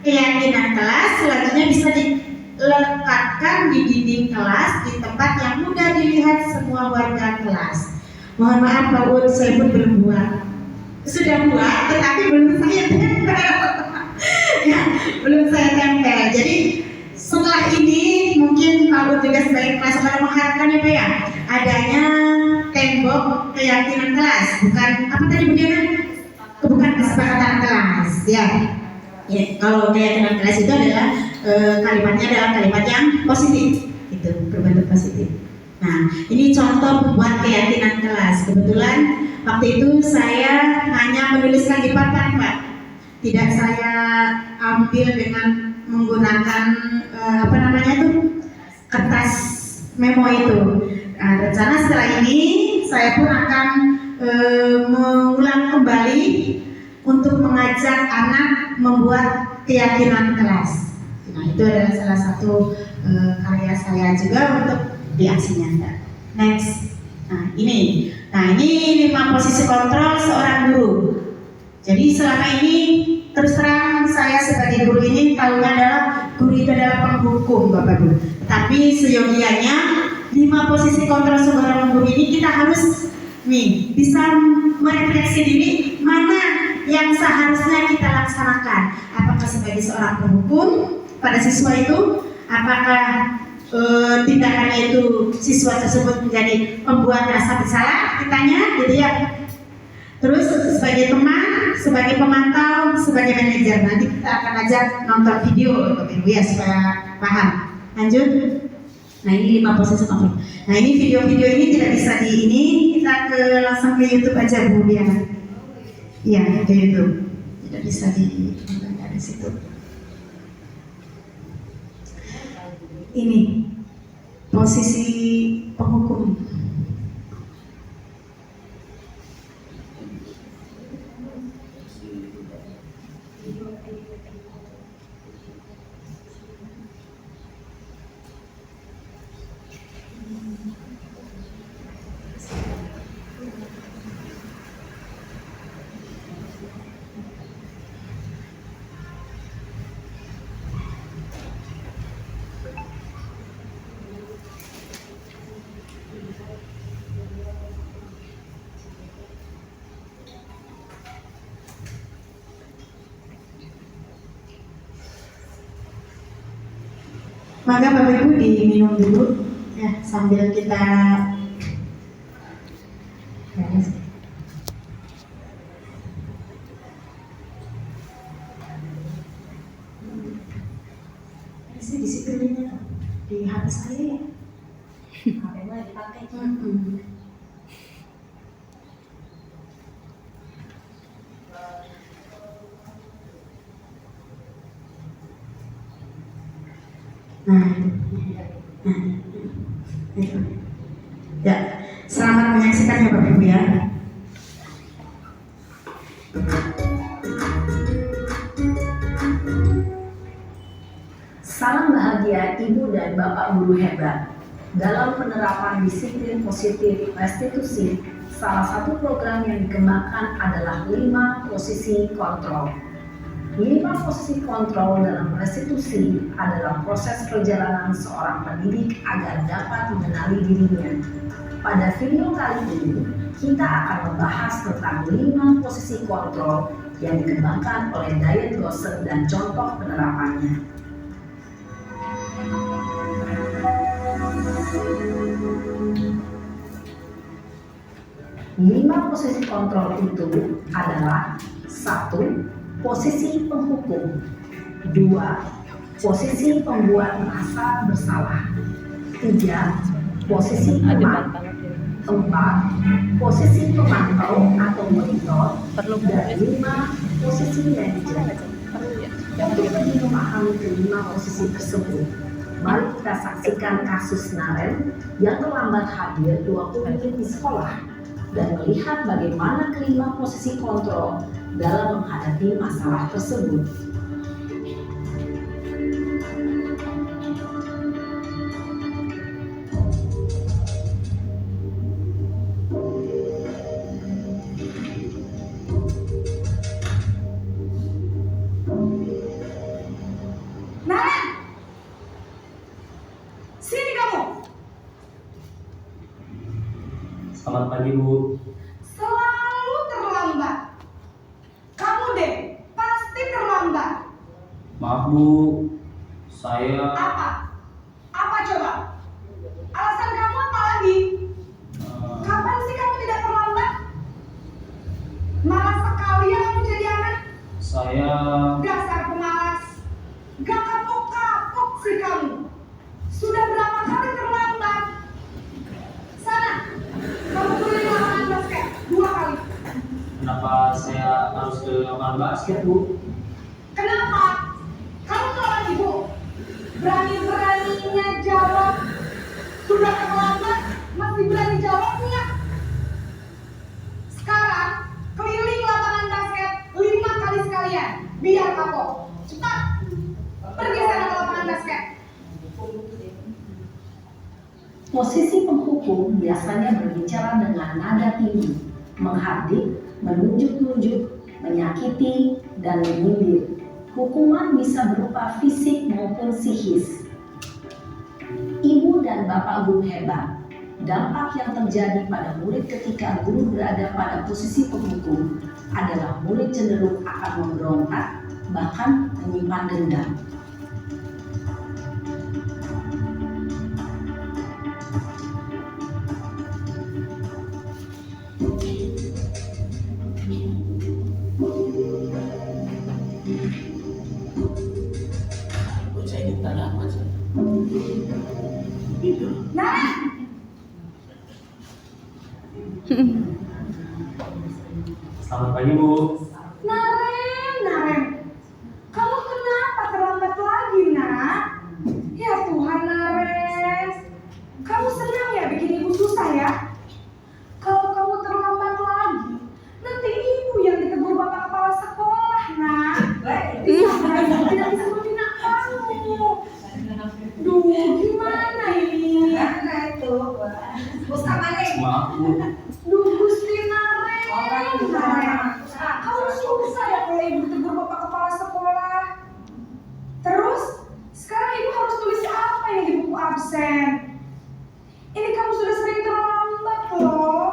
keyakinan kelas selanjutnya bisa dilekatkan di dinding kelas di tempat yang mudah dilihat semua warga kelas. Mohon maaf Pak Ud, saya pun belum buat. Sudah buat, tetapi belum saya tempel. Ya, belum saya tempel. Jadi setelah ini mungkin Pak Ud juga sebagai kelas pada mengharapkan ya Pak ya, adanya tembok keyakinan kelas, bukan apa tadi Bu Diana? Bukan kesepakatan kelas, ya. Ya, kalau keyakinan kelas itu adalah kalimatnya adalah kalimat yang positif, itu berbentuk positif. Nah, ini contoh buat keyakinan kelas. Kebetulan waktu itu saya hanya menuliskan di papan, Pak. Tidak saya ambil dengan menggunakan kertas memo itu. Nah, rencana setelah ini saya pun akan mengulang kembali untuk mengajak anak membuat keyakinan kelas. Nah, itu adalah salah satu karya saya juga untuk di aksi nyata. Next. Nah, ini 5 posisi kontrol seorang guru. Jadi selama ini terus terang saya sebagai guru ini tahunya adalah guru itu adalah penghukum Bapak Ibu. Tapi seyogianya 5 posisi kontrol seorang guru ini kita harus bisa merefleksi diri mana yang seharusnya kita laksanakan. Apakah sebagai seorang penghukum pada siswa itu, apakah tindakannya itu siswa tersebut menjadi pembuat rasa bersalah, kitanya gitu ya. Terus sebagai teman, sebagai pemantau, sebagai manajer. Nanti kita akan ajak nonton video Bapak Ibu ya supaya paham. Lanjut. Nah ini 5 posisi kontrol. Nah ini video-video ini tidak bisa di ini, kita langsung ke YouTube aja Bu Diana. Iya ke YouTube, tidak bisa di ada situ. Ini posisi penghukum. Maka Bapak Ibu diminum dulu ya sambil kita di situ di HP saya ya. HP-nya dipakai. Itu. Ya, selamat menyaksikan ya Bapak Ibu ya. Salam bahagia Ibu dan Bapak guru hebat. Dalam penerapan disiplin positif restitusi, salah satu program yang dikembangkan adalah 5 posisi kontrol. 5 posisi kontrol dalam restitusi adalah proses perjalanan seorang pendidik agar dapat mengenali dirinya. Pada video kali ini, kita akan membahas tentang 5 posisi kontrol yang dikembangkan oleh Diane Gosser dan contoh penerapannya. Lima posisi kontrol itu adalah 1. Posisi penghukum. 2. Posisi pembuat merasa bersalah. 3. Posisi teman. 4. Posisi pemantau atau monitor. Dan 5. Posisi manajer. Untuk lebih memahami kelima posisi tersebut, mari kita saksikan kasus Naren yang terlambat hadir 20 menit di sekolah dan melihat bagaimana kelima posisi kontrol dalam menghadapi masalah tersebut. Naren, sini kamu. Selamat pagi Bu. Selalu terlambat. Kamu deh, pasti terlambat. Maaf Bu, saya Apa? Apa coba? Alasan kamu apa lagi? Kapan sih kamu tidak terlambat? Malas sekali ya kamu jadi anak. saya Dasar pemalas. Gak kapok-kapok sih kamu. Sudah berapa kali terlambat? Sana, kamu keliling lapangan basket 2 kali. kenapa saya harus ke lapangan basket Bu? Kenapa? Kamu seorang ibu. Berani-beraninya jawab. Sudah terlambat, masih berani jawabnya. Sekarang, keliling lapangan basket 5 kali sekalian. Biar kapok. Cepat. Pergi sana ke lapangan basket. Posisi penghukum biasanya berbicara dengan nada tinggi, menghardik, menunjuk-nunjuk, menyakiti, dan menyindir. Hukuman bisa berupa fisik maupun psikis. Ibu dan Bapak guru hebat, dampak yang terjadi pada murid ketika guru berada pada posisi penghukum adalah murid cenderung akan memberontak, bahkan menyimpan dendam. Bocah ini tak lama sih. Itu. Nah, Selamat pagi Bu. Naren, kamu kenapa terlambat lagi, nak? Ya Tuhan, Naren, kamu senang ya bikin ibu susah ya? Kalau kamu terlambat lagi, nanti ibu yang ditegur bapak kepala sekolah, nak. Ibu tidak bisa membina kamu. Duh, gimana ini? Karena itu, Ustaz Malik. Maaf Bu. Duh, Gusti Naren. Kamu susah ya kalau ibu ditegur bapak kepala sekolah. Terus, sekarang ibu harus tulis apa yang di buku absen? Ini kamu sudah sering terlambat loh.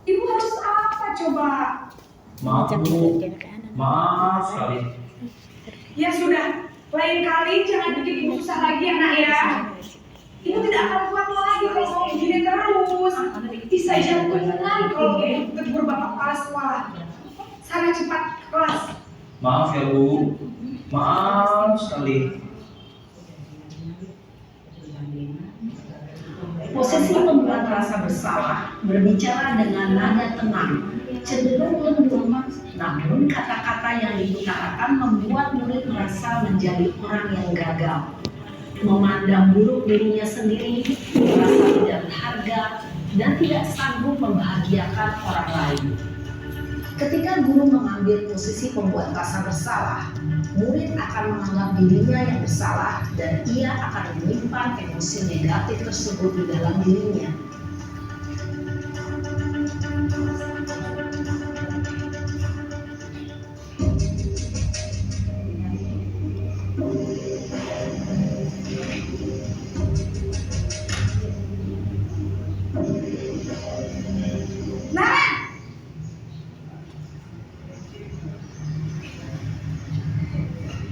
Ibu harus apa coba? Maaf Bu. Maaf sekali. Ya sudah, lain kali jangan bikin ibu susah lagi ya nak ya. Ibu tidak akan kuat lagi kalau kamu begini terus. Bisa jantungan kalau ibu tegur bapak kepala sekolah. Sana cepat ke kelas. Maaf ya Bu. Maaf sekali. Posisi membuat rasa bersalah, berbicara dengan nada tenang, cenderung lembut, namun kata-kata yang diutarakan membuat murid merasa menjadi orang yang gagal, memandang buruk dirinya sendiri, merasa tidak berharga, dan tidak sanggup membahagiakan orang lain. Ketika guru mengambil posisi pembuat rasa bersalah, murid akan menganggap dirinya yang bersalah dan ia akan menyimpan emosi negatif tersebut di dalam dirinya.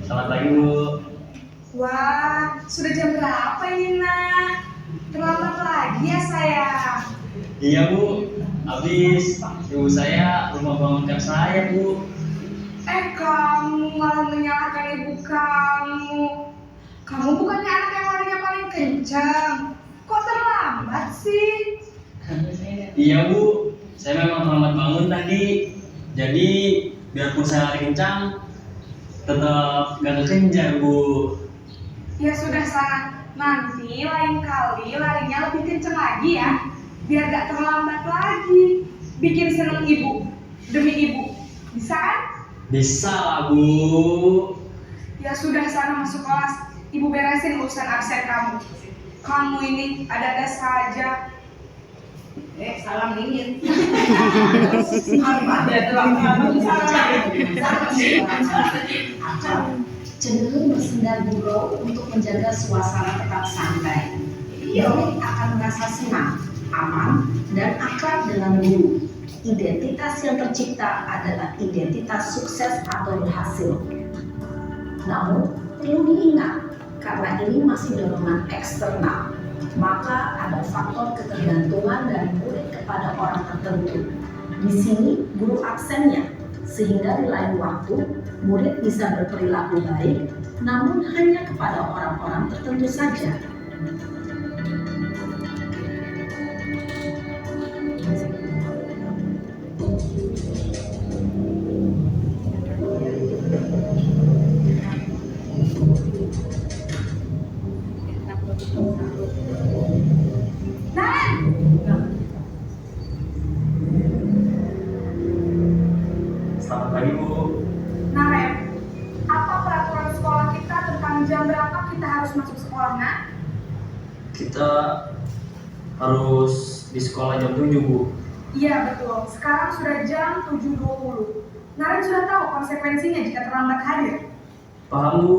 Selamat pagi Bu. Wah, sudah jam berapa ini nak? Terlambat lagi ya sayang. Iya Bu. Habis ibu saya rumah bangunkan saya Bu. Kamu malah menyalahkan ibu kamu. Kamu bukannya anak yang larinya paling kencang. Kok terlambat sih? Iya Bu. Saya memang terlambat bangun tadi. Jadi biarpun saya lari kencang, tetap gak kekejar Bu. Ya sudah sana. Nanti lain kali larinya lebih kencang lagi ya. Biar gak terlambat lagi. Bikin seneng ibu. Demi ibu. Bisa kan? Bisa lah Bu. Ya sudah sana masuk kelas. Ibu beresin urusan absen kamu. Kamu ini ada-ada saja. Salam dingin. Cenderung bersendar gurau untuk menjaga suasana tetap santai. Murid akan merasa senang, aman, dan akrab dengan guru. Identitas yang tercipta adalah identitas sukses atau berhasil. Namun, perlu diingat, karena ini masih dorongan eksternal, maka ada faktor ketergantungan dari murid kepada orang tertentu. Di sini, guru absennya, sehingga di lain waktu, murid bisa berperilaku baik, namun hanya kepada orang-orang tertentu saja. Selamat pagi Bu. Naren, apa peraturan sekolah kita tentang jam berapa kita harus masuk sekolah, nak? Kita harus di sekolah jam 7 Bu. Iya betul, sekarang sudah jam 7.20. Naren sudah tahu konsekuensinya jika terlambat hadir. Paham Bu.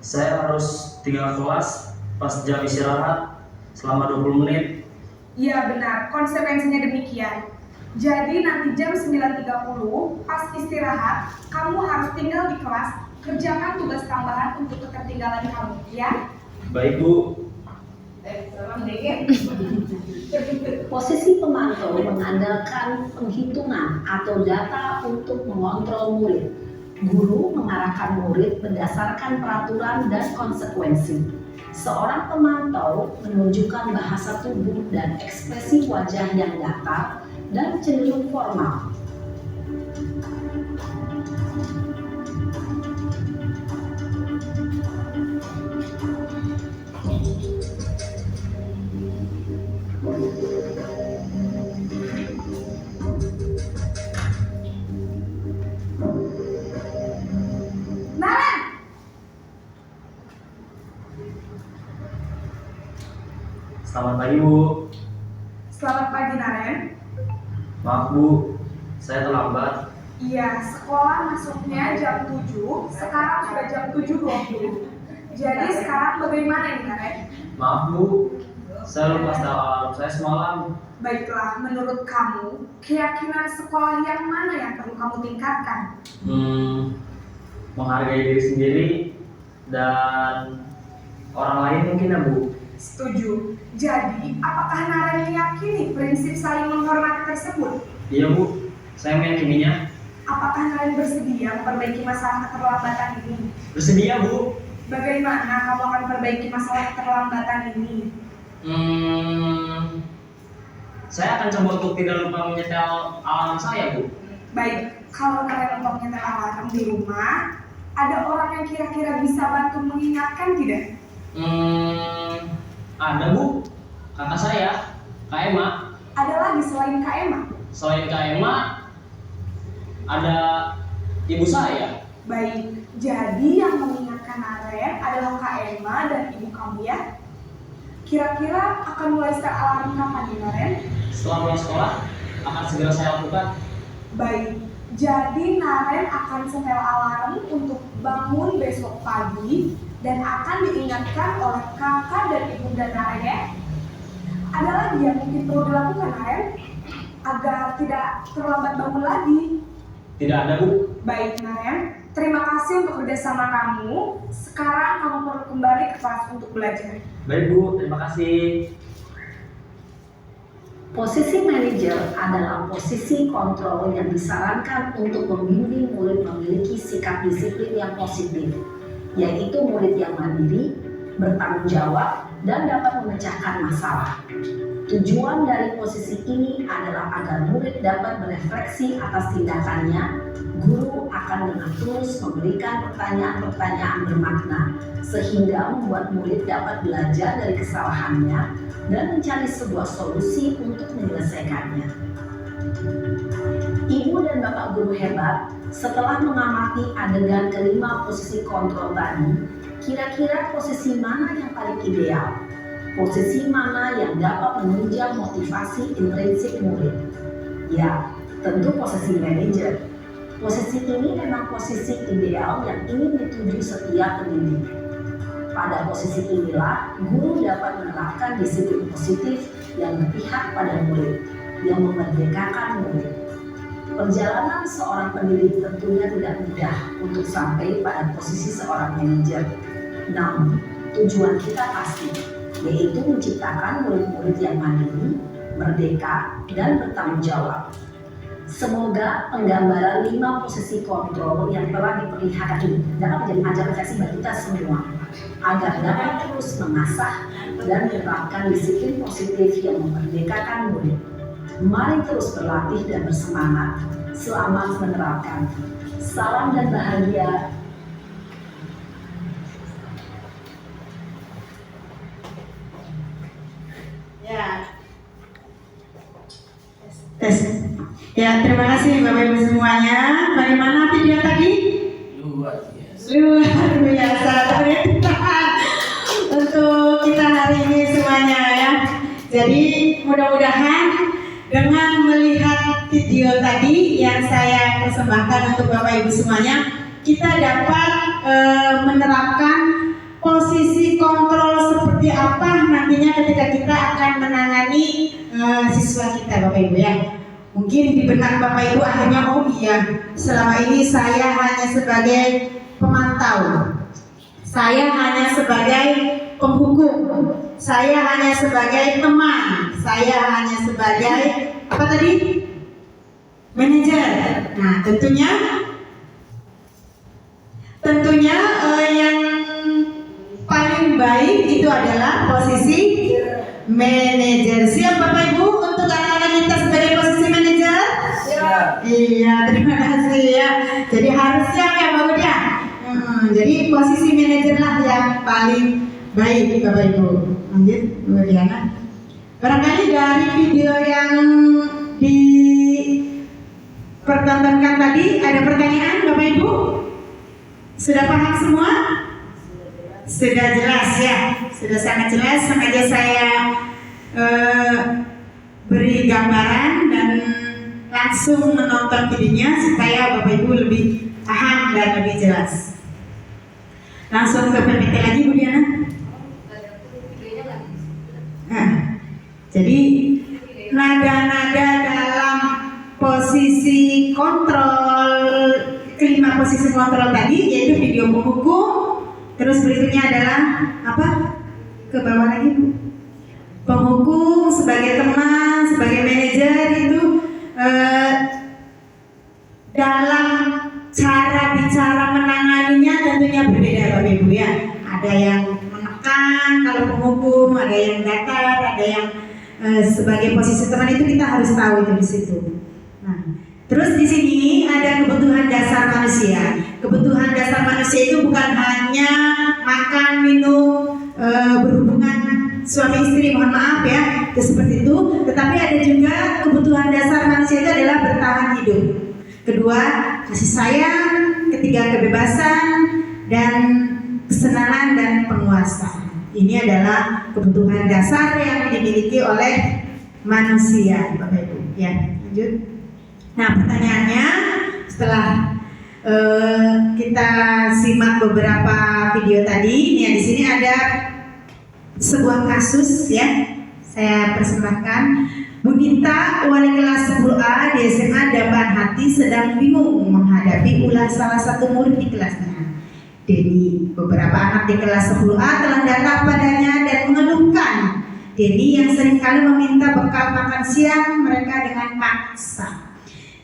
Saya harus tinggal kelas pas jam istirahat selama 20 menit. Iya benar, konsekuensinya demikian. Jadi nanti jam 9.30 pas istirahat, kamu harus tinggal di kelas, kerjakan tugas tambahan untuk ketertinggalan kamu, ya? Baik Bu. Salam dingin. Posisi pemantau mengandalkan penghitungan atau data untuk mengontrol murid. Guru mengarahkan murid berdasarkan peraturan dan konsekuensi. Seorang pemantau menunjukkan bahasa tubuh dan ekspresi wajah yang datar dan cenderung formal. Selamat pagi, Bu. Selamat pagi, Naren. Maaf, Bu. Saya terlambat. Iya, sekolah masuknya jam 7, sekarang sudah jam 7.20. Jadi sekarang bagaimana nih, Naren? Maaf, Bu. Saya lupa setel alarm saya semalam. Baiklah, menurut kamu, keyakinan sekolah yang mana yang perlu kamu tingkatkan? Menghargai diri sendiri dan orang lain mungkin ya, Bu. Setuju. Jadi, apakah Naren meyakini prinsip saling menghormati tersebut? Iya, Bu. Saya meyakininya. Apakah Naren bersedia memperbaiki masalah keterlambatan ini? Bersedia, Bu. Bagaimana kamu akan perbaiki masalah keterlambatan ini? Saya akan coba untuk tidak lupa menyetel alarm saya, Bu. Baik, kalau Naren lupa menyetel alarm di rumah, ada orang yang kira-kira bisa bantu mengingatkan tidak? Ada, Bu. Kakak saya, Kak Emma. Ada lagi selain Kak Emma? Selain Kak Emma, ada ibu saya. Baik, jadi yang mengingatkan Naren adalah Kak Emma dan ibu kamu ya? Kira-kira akan mulai setel alarm kapan nih, Naren? Setelah pulang sekolah, akan segera saya lakukan. Baik, jadi Naren akan setel alarm untuk bangun besok pagi dan akan diingatkan oleh kakak dan ibunda Naren ya. Ada lagi yang mungkin perlu dilakukan, Naren, agar tidak terlambat bangun lagi. Tidak ada, Bu. Baik, Naren, terima kasih untuk kerjasama kamu. Sekarang kamu perlu kembali ke kelas untuk belajar. Baik, Bu. Terima kasih. Posisi manajer adalah posisi kontrol yang disarankan untuk membimbing murid memiliki sikap disiplin yang positif, yaitu murid yang mandiri, bertanggung jawab, dan dapat memecahkan masalah. Tujuan dari posisi ini adalah agar murid dapat berefleksi atas tindakannya. Guru akan dengan tulus memberikan pertanyaan-pertanyaan bermakna, sehingga membuat murid dapat belajar dari kesalahannya dan mencari sebuah solusi untuk menyelesaikannya. Ibu dan Bapak guru hebat, setelah mengamati adegan kelima posisi kontrol tadi, kira-kira posisi mana yang paling ideal? Posisi mana yang dapat menunjang motivasi intrinsik murid? Ya, tentu posisi manajer. Posisi ini memang posisi ideal yang ingin dituju setiap pendidik. Pada posisi inilah, guru dapat menerapkan disiplin positif yang berpihak pada murid, yang memerdekakan murid. Perjalanan seorang pendidik tentunya tidak mudah untuk sampai pada posisi seorang manajer. Namun, tujuan kita pasti, yaitu menciptakan murid-murid yang mandiri, merdeka, dan bertanggung jawab. Semoga penggambaran 5 posisi kontrol yang telah diperlihatkan ini dapat menjadi ajar refleksi bagi kita semua, agar dapat terus mengasah dan menerapkan disiplin positif yang memerdekakan murid. Mari terus berlatih dan bersemangat. Selamat menerapkan. Salam dan bahagia. Ya. Tes. Ya, terima kasih Bapak Ibu semuanya. Bagaimana video tadi? Luar biasa. Luar biasa. Untuk kita hari ini semuanya ya. Jadi mudah-mudahan dengan melihat video tadi yang saya persembahkan untuk Bapak Ibu semuanya, kita dapat menerapkan posisi kontrol seperti apa nantinya ketika kita akan menangani siswa kita, Bapak Ibu ya. Mungkin di benak Bapak Ibu akhirnya, oh iya, selama ini saya hanya sebagai pemantau, saya hanya sebagai penghukum, saya hanya sebagai teman, saya hanya sebagai apa tadi? Manajer. Nah, tentunya tentunya yang paling baik itu adalah posisi manajer. Siap Bapak Ibu untuk anak-anak kita sebagai posisi manajer? Siap. Iya, terima kasih ya. Jadi harus siap ya Pak Budi ya. Jadi posisi manajer lah yang paling baik Bapak Ibu. Lanjut Bu Diana. Barangkali dari video yang dipertontonkan tadi ada pertanyaan Bapak Ibu? Sudah paham semua? Sudah jelas ya, sudah sangat jelas. Sengaja saya beri gambaran dan langsung menonton videonya supaya Bapak Ibu lebih paham dan lebih jelas. Langsung ke PPT lagi Bu Diana. Nah, jadi nada-nada dalam posisi kontrol, kelima posisi kontrol tadi yaitu video penghukum. Terus berikutnya adalah apa? Ke bawah lagi Bu. Penghukum sebagai teman, sebagai manajer itu dalam cara bicara menanganinya tentunya berbeda Bapak Ibu ya. Ada yang menekan kalau penghukum, ada yang datar, ada yang sebagai posisi teman itu kita harus tahu itu di situ. Nah, terus di sini ada kebutuhan dasar manusia. Kebutuhan dasar manusia itu bukan hanya makan, minum, berhubungan suami istri, mohon maaf ya, itu seperti itu. Tetapi ada juga kebutuhan dasar manusia itu adalah bertahan hidup. Kedua, kasih sayang. Ketiga, kebebasan. Dan kesenangan dan penguasaan. Ini adalah kebutuhan dasar yang dimiliki oleh manusia, Bapak Ibu. Ya, lanjut. Nah, pertanyaannya setelah kita simak beberapa video tadi, di sini ada sebuah kasus ya. Saya persembahkan. Bu Dinta, wali kelas 10A di SMA Dapan Hati sedang bingung menghadapi ulah salah satu murid di kelasnya. Denny, beberapa anak di kelas 10A telah datang padanya dan mengeluhkan Denny yang seringkali meminta bekal makan siang mereka dengan paksa.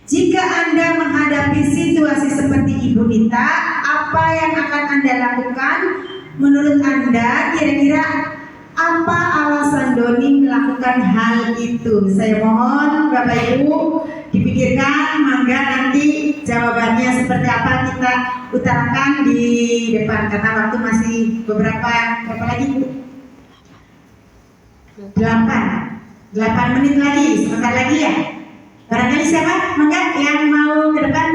Jika Anda menghadapi situasi seperti Ibu Nita, apa yang akan Anda lakukan? Menurut Anda, kira-kira apa alasan Doni melakukan hal itu? Saya mohon Bapak Ibu dipikirkan, mangga nanti jawabannya seperti apa kita utarakan di depan karena waktu masih berapa lagi Bu? 8 menit lagi, sebentar lagi ya. Barangkali siapa? Mangga yang mau ke depan?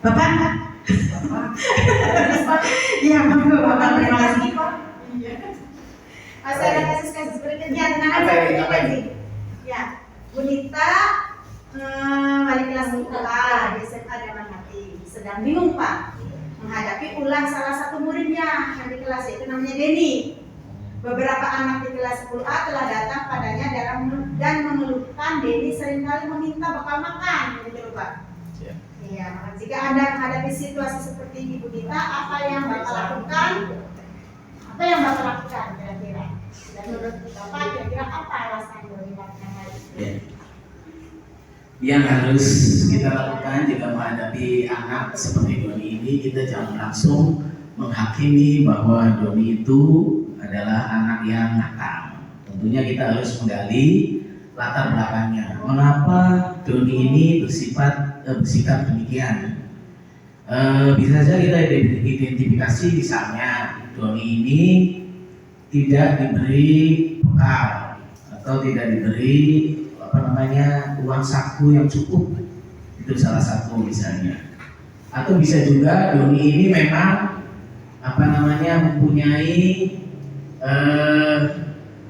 Bapak? Iya, monggo Bapak, terima kasih. Masih ada kasus-kasus berikutnya, tenang aja. Ya, Bu Nita, wali kelas 10A di SMA Dapan Hati, sedang bingung Pak menghadapi ulah salah satu muridnya yang di kelas itu namanya Denny. Beberapa anak di kelas 10A telah datang padanya dan mengeluhkan Denny seringkali meminta bekal makan, gitu Pak. Iya, jika Anda menghadapi situasi seperti Ibu Dita, apa yang Bapak lakukan? Apa yang Bapak lakukan kira-kira? Dan menurut Bapak kira-kira apa alasan Doni melakukan hal itu? Yang harus kita lakukan jika menghadapi anak seperti Doni ini, kita jangan langsung menghakimi bahwa Doni itu adalah anak yang nakal. Tentunya kita harus menggali latar belakangnya. Mengapa Doni ini bersikap demikian? Bisa saja kita identifikasi misalnya Doni ini tidak diberi bekal atau tidak diberi uang saku yang cukup, itu salah satu misalnya. Atau bisa juga Doni ini memang mempunyai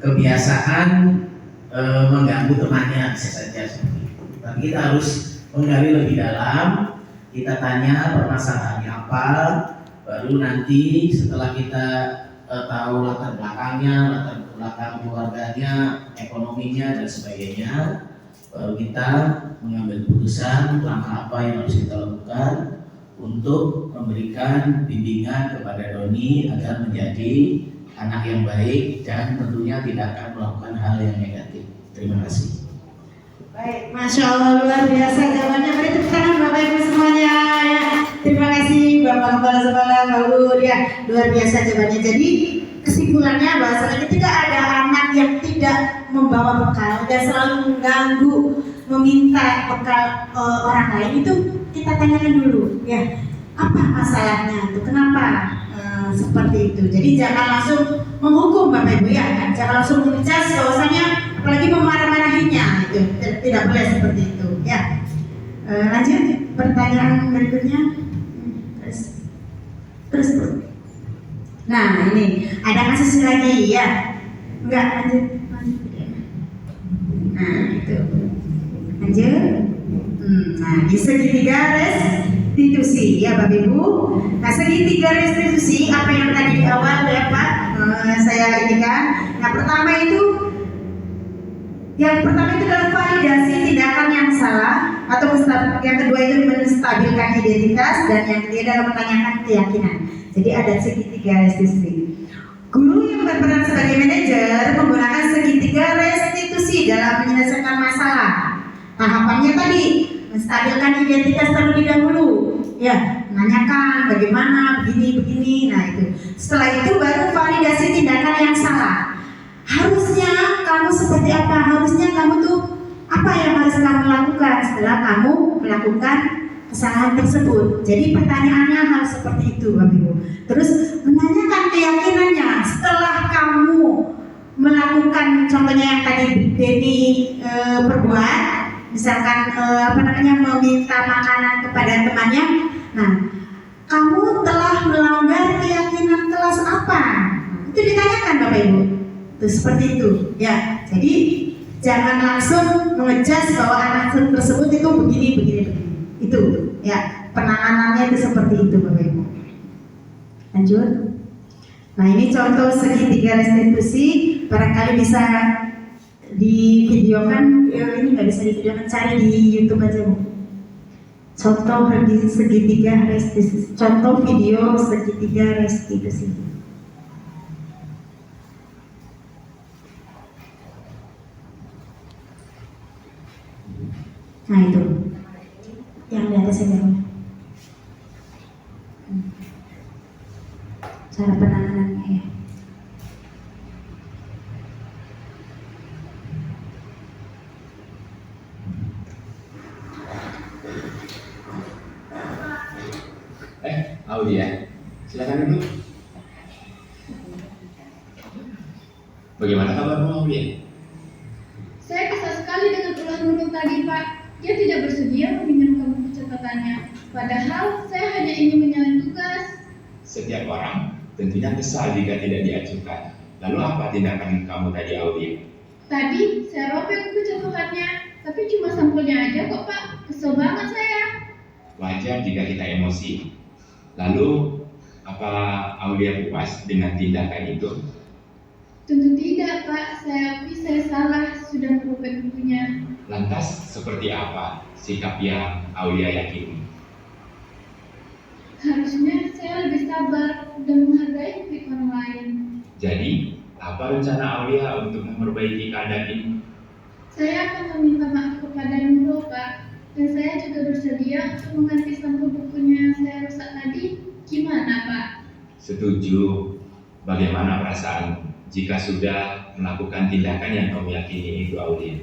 kebiasaan mengganggu temannya, bisa saja seperti itu. Tapi kita harus menggali lebih dalam, kita tanya permasalahannya apa, baru nanti setelah kita tahu latar belakangnya, latar belakang keluarganya, ekonominya dan sebagainya, baru kita mengambil keputusan langkah apa yang harus kita lakukan untuk memberikan bimbingan kepada Doni agar menjadi anak yang baik dan tentunya tidak akan melakukan hal yang negatif. Terima kasih. Baik, Masya Allah luar biasa jawabannya. Beri tepuk tangan Bapak Ibu semuanya. Ya, terima kasih Bapak Kepala Sekolah Baur ya, luar biasa jawabannya. Jadi kesimpulannya bahwasanya ketika ada anak yang tidak membawa bekal dan selalu mengganggu, meminta bekal orang lain, itu kita tanyakan dulu ya, apa masalahnya itu, kenapa seperti itu. Jadi jangan langsung menghukum Bapak Ibu ya, jangan langsung mengecas bahwasanya, apalagi memarah-marahinya, itu tidak boleh seperti itu ya. Lanjut pertanyaan berikutnya. Terus. Nah ini ada kasus lagi ya, enggak lanjut. Nah itu lanjut. Nah di segitiga restitusi ya Bapak Ibu. Nah segitiga restitusi apa yang tadi di awal ya Pak saya ini kan. Nah yang pertama itu adalah validasi tindakan yang salah, atau yang kedua itu menstabilkan identitas, dan yang ketiga adalah menanyakan keyakinan. Jadi ada segitiga restitusi. Guru yang berperan sebagai manajer menggunakan segitiga restitusi dalam menyelesaikan masalah. Tahapannya tadi menstabilkan identitas terlebih dahulu, ya, menanyakan bagaimana begini. Nah itu. Setelah itu baru validasi tindakan yang salah. Harusnya kamu seperti apa? Harusnya kamu tuh apa yang harus kamu lakukan setelah kamu melakukan kesalahan tersebut. Jadi pertanyaannya harus seperti itu Bapak Ibu. Terus menanyakan keyakinannya setelah kamu melakukan, contohnya yang tadi Denny perbuat, misalkan meminta makanan kepada temannya. Nah, kamu telah melanggar keyakinan kelas apa? Itu ditanyakan Bapak Ibu. Itu seperti itu ya. Jadi jangan langsung mengejas bahwa anak tersebut itu begini. Itu ya, penanganannya itu seperti itu Bapak Ibu. Lanjut. Nah ini contoh segitiga restitusi, barangkali bisa divideokan. Ini nggak bisa divideokan, cari di YouTube aja Bu. Contoh segitiga restitusi, contoh video segitiga restitusi. Nah itu yang di atas aja. Cara penanganannya ya. Aulia, silakan duduk. Bagaimana kabarmu Aulia? Saya kesal sekali dengan ulah Nurul tadi, Pak. Dia tidak bersedia meminjamkan buku catatannya. Padahal saya hanya ingin menyalin tugas. Setiap orang tentunya kesal jika tidak diajukan. Lalu apa tindakan kamu tadi Aulia? Tadi saya robek buku catatannya, tapi cuma sampulnya aja kok, Pak. Kesel banget saya. Wajar jika kita emosi. Lalu apa Aulia puas dengan tindakan itu? Tentu tidak, Pak. Saya akui saya salah sudah merobek bukunya. Lantas seperti apa sikap yang Aulia yakini? Harusnya saya lebih sabar dan menghargai pihak orang lain. Jadi, apa rencana Aulia untuk memperbaiki keadaan ini? Saya akan meminta maaf kepada Nurul, Pak. Dan saya juga bersedia untuk mengganti sampul bukunya yang saya rusak tadi. Gimana, Pak? Setuju. Bagaimana perasaan jika sudah melakukan tindakan yang kamu yakini itu Aulia?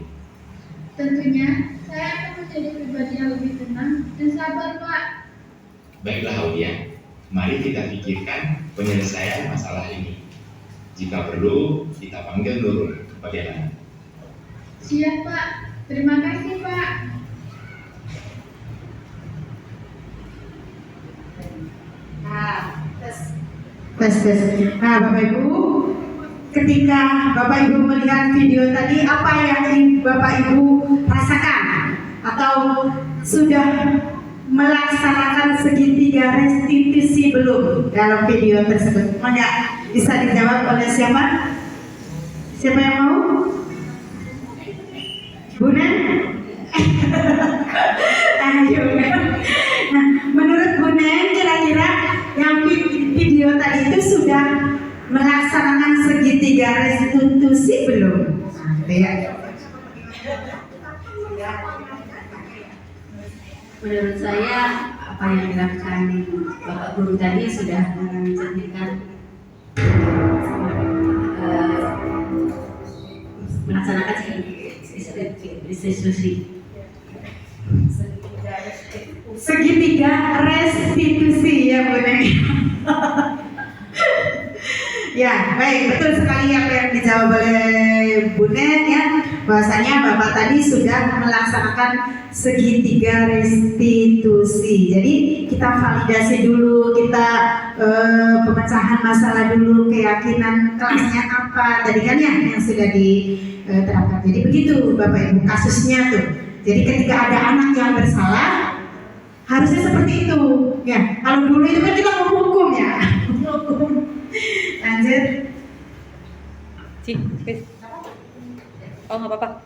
Tentunya saya akan menjadi pribadi yang lebih tenang dan sabar, Pak. Baiklah Aulia, mari kita pikirkan penyelesaian masalah ini. Jika perlu, kita panggil Nurul. Bagaimana? Siap, Pak. Terima kasih, Pak. Tes. Nah Bapak Ibu, ketika Bapak Ibu melihat video tadi, apa yang Bapak Ibu rasakan? Atau sudah melaksanakan segitiga restitusi belum dalam video tersebut? Enggak bisa dijawab oleh siapa? Siapa yang mau? Bunan? Ayo. Nah, menurut Bunan kira-kira yang video tadi itu sudah melaksanakan segitiga restitusi belum? Ya. Menurut saya apa yang dilakukan Bapak Guru tadi sudah mencerminkan melaksanakan restitusi. Segitiga restitusi ya Bu Neng. Ya, baik, betul sekali apa yang dijawab oleh Bu Nen ya, bahwasanya Bapak tadi sudah melaksanakan segitiga restitusi. Jadi kita validasi dulu, kita pemecahan masalah dulu, keyakinan kelasnya apa tadi kan ya yang sudah diterapkan. Jadi begitu Bapak Ibu kasusnya tuh. Jadi ketika ada anak yang bersalah harusnya seperti itu ya. Kalau dulu itu kan kita menghukum ya. Lanjut. Oh nggak apa-apa.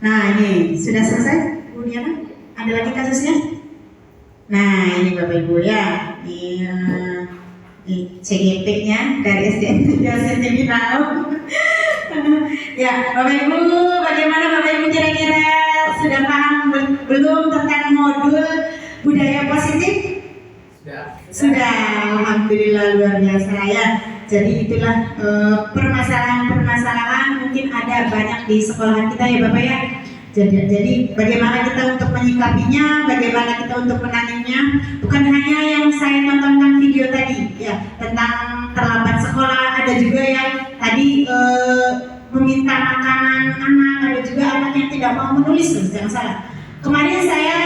Nah ini sudah selesai Bu Diana? Ada lagi kasusnya? Nah ini Bapak Ibu ya, ini CGP-nya dari SDN 3 Sentiminau. Ya Bapak Ibu, bagaimana Bapak Ibu kira-kira sudah paham belum tentang modul budaya positif? Sudah, alhamdulillah luar biasa ya. Jadi itulah permasalahan-permasalahan mungkin ada banyak di sekolah kita ya Bapak ya. Jadi bagaimana kita untuk menyikapinya, bagaimana kita untuk menanganinya. Bukan hanya yang saya tontonkan video tadi ya tentang terlambat sekolah, ada juga yang tadi meminta makanan anak, ada juga anak yang tidak mau menulis, jangan salah. Kemarin saya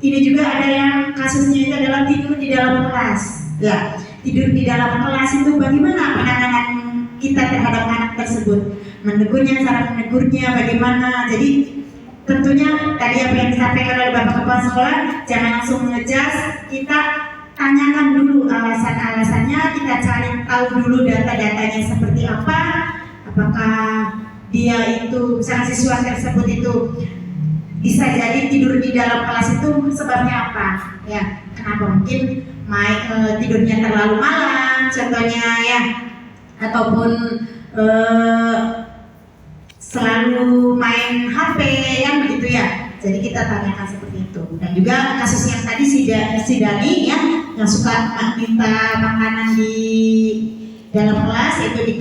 ini juga ada yang kasusnya itu adalah tidur di dalam kelas. Ya, tidur di dalam kelas itu bagaimana penanganan kita terhadap anak tersebut? Menegurnya, cara menegurnya bagaimana? Jadi tentunya tadi apa yang disampaikan oleh Bapak Kepala Sekolah, jangan langsung mengejas, kita tanyakan dulu alasan-alasannya, kita cari tahu dulu data-datanya seperti apa, apakah dia itu, sang siswa tersebut itu bisa jadi tidur di dalam kelas itu sebabnya apa? Ya, kenapa mungkin tidurnya terlalu malam, contohnya ya, ataupun selalu main HP yang begitu ya. Jadi kita tanyakan seperti itu. Dan juga kasus yang tadi si Dani ya, yang suka minta makanan di dalam kelas itu di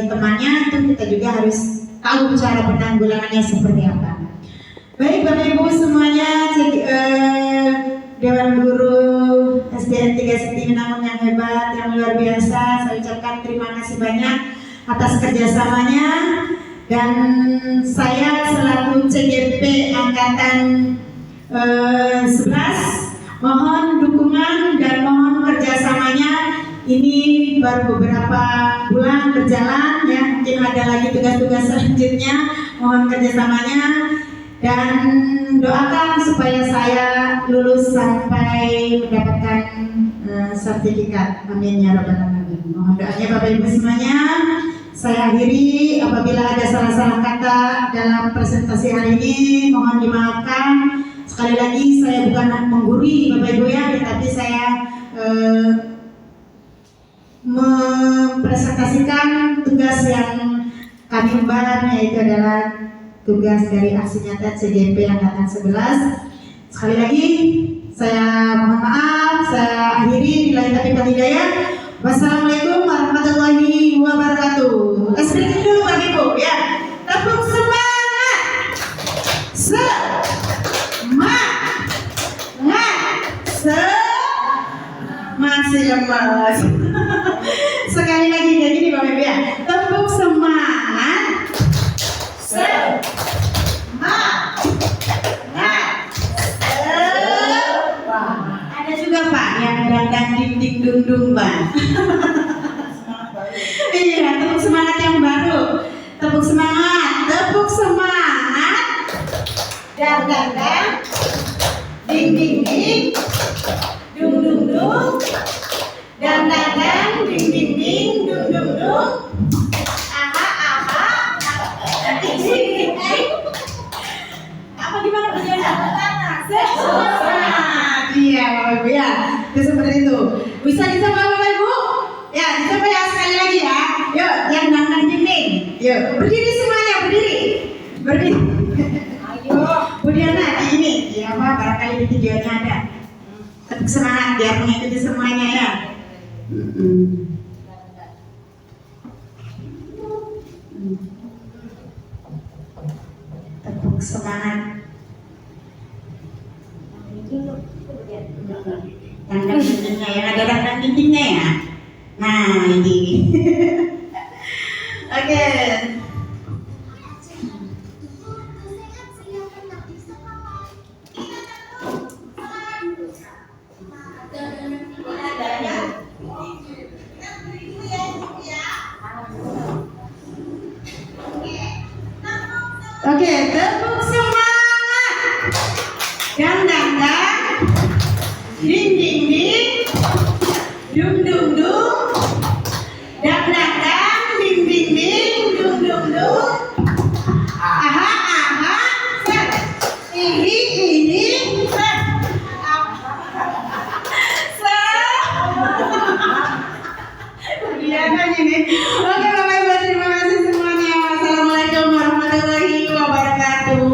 temannya, itu kita juga harus tahu cara penanggulangannya seperti apa. Baik Bapak Ibu semuanya, Dewan Guru SDN 3 Sentiminau yang hebat, yang luar biasa, saya ucapkan terima kasih banyak atas kerjasamanya. Dan saya selaku CGP Angkatan 11 mohon dukungan dan mohon kerjasamanya. Ini baru beberapa bulan berjalan ya, mungkin ada lagi tugas-tugas selanjutnya, mohon kerjasamanya dan doakan supaya saya lulus sampai mendapatkan sertifikat. Amin ya rabbal alamin. Mohon doanya Bapak Ibu semuanya. Saya akhiri, apabila ada salah-salah kata dalam presentasi hari ini mohon dimaafkan. Sekali lagi saya bukan menggurui Bapak Ibu ya, tetapi saya mempresentasikan tugas yang kami emban, yaitu adalah tugas dari aksi nyata CGP Angkatan 11. Sekali lagi saya mohon maaf, saya akhiri, billahi taufiq wal hidayah. Wassalamualaikum warahmatullahi wabarakatuh. Seperti dulu Bapak Ibu ya. Tepuk semangat. Masih lemas. Sekali lagi kayak gini Bapak Ibu ya. Tepuk semangat. Ada juga Pak yang dandang ding dung dung Pak. Iya, tepuk semangat yang baru. Tepuk semangat. Dandang ding ding ding dung dung dung. Dandang ding ding ding dung dung dung. Apa gimana kerjanya? Iya Bapak Ibu ya, itu seperti itu. Bisa dicoba Bapak Ibu? Ya, dicoba ya sekali lagi ya. Yuk, yang dandang dinding. Yuk, berdiri semuanya, berdiri. Ayo, Bu Diana ini. Ya, tujuannya ada. Tepuk semangat biar mengikuti semuanya ya. Tepuk semangat. Dangdang dindingnya yang ada dangdang dindingnya ya. Nah ini. Oke. Oke, tepuk semangat. Dang dang dang. Ding ding ding. Dung dung dung. Dang dang dang. Ding ding ding. Dung dung dung. Aha aha. Set. Ini. Set. Iya kan ini. Oke Bapak Ibu, terima kasih semuanya. Wassalamualaikum warahmatullahi wabarakatuh.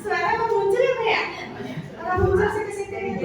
Suara muncul ya Pak ya? Kalau muncul saya kesini.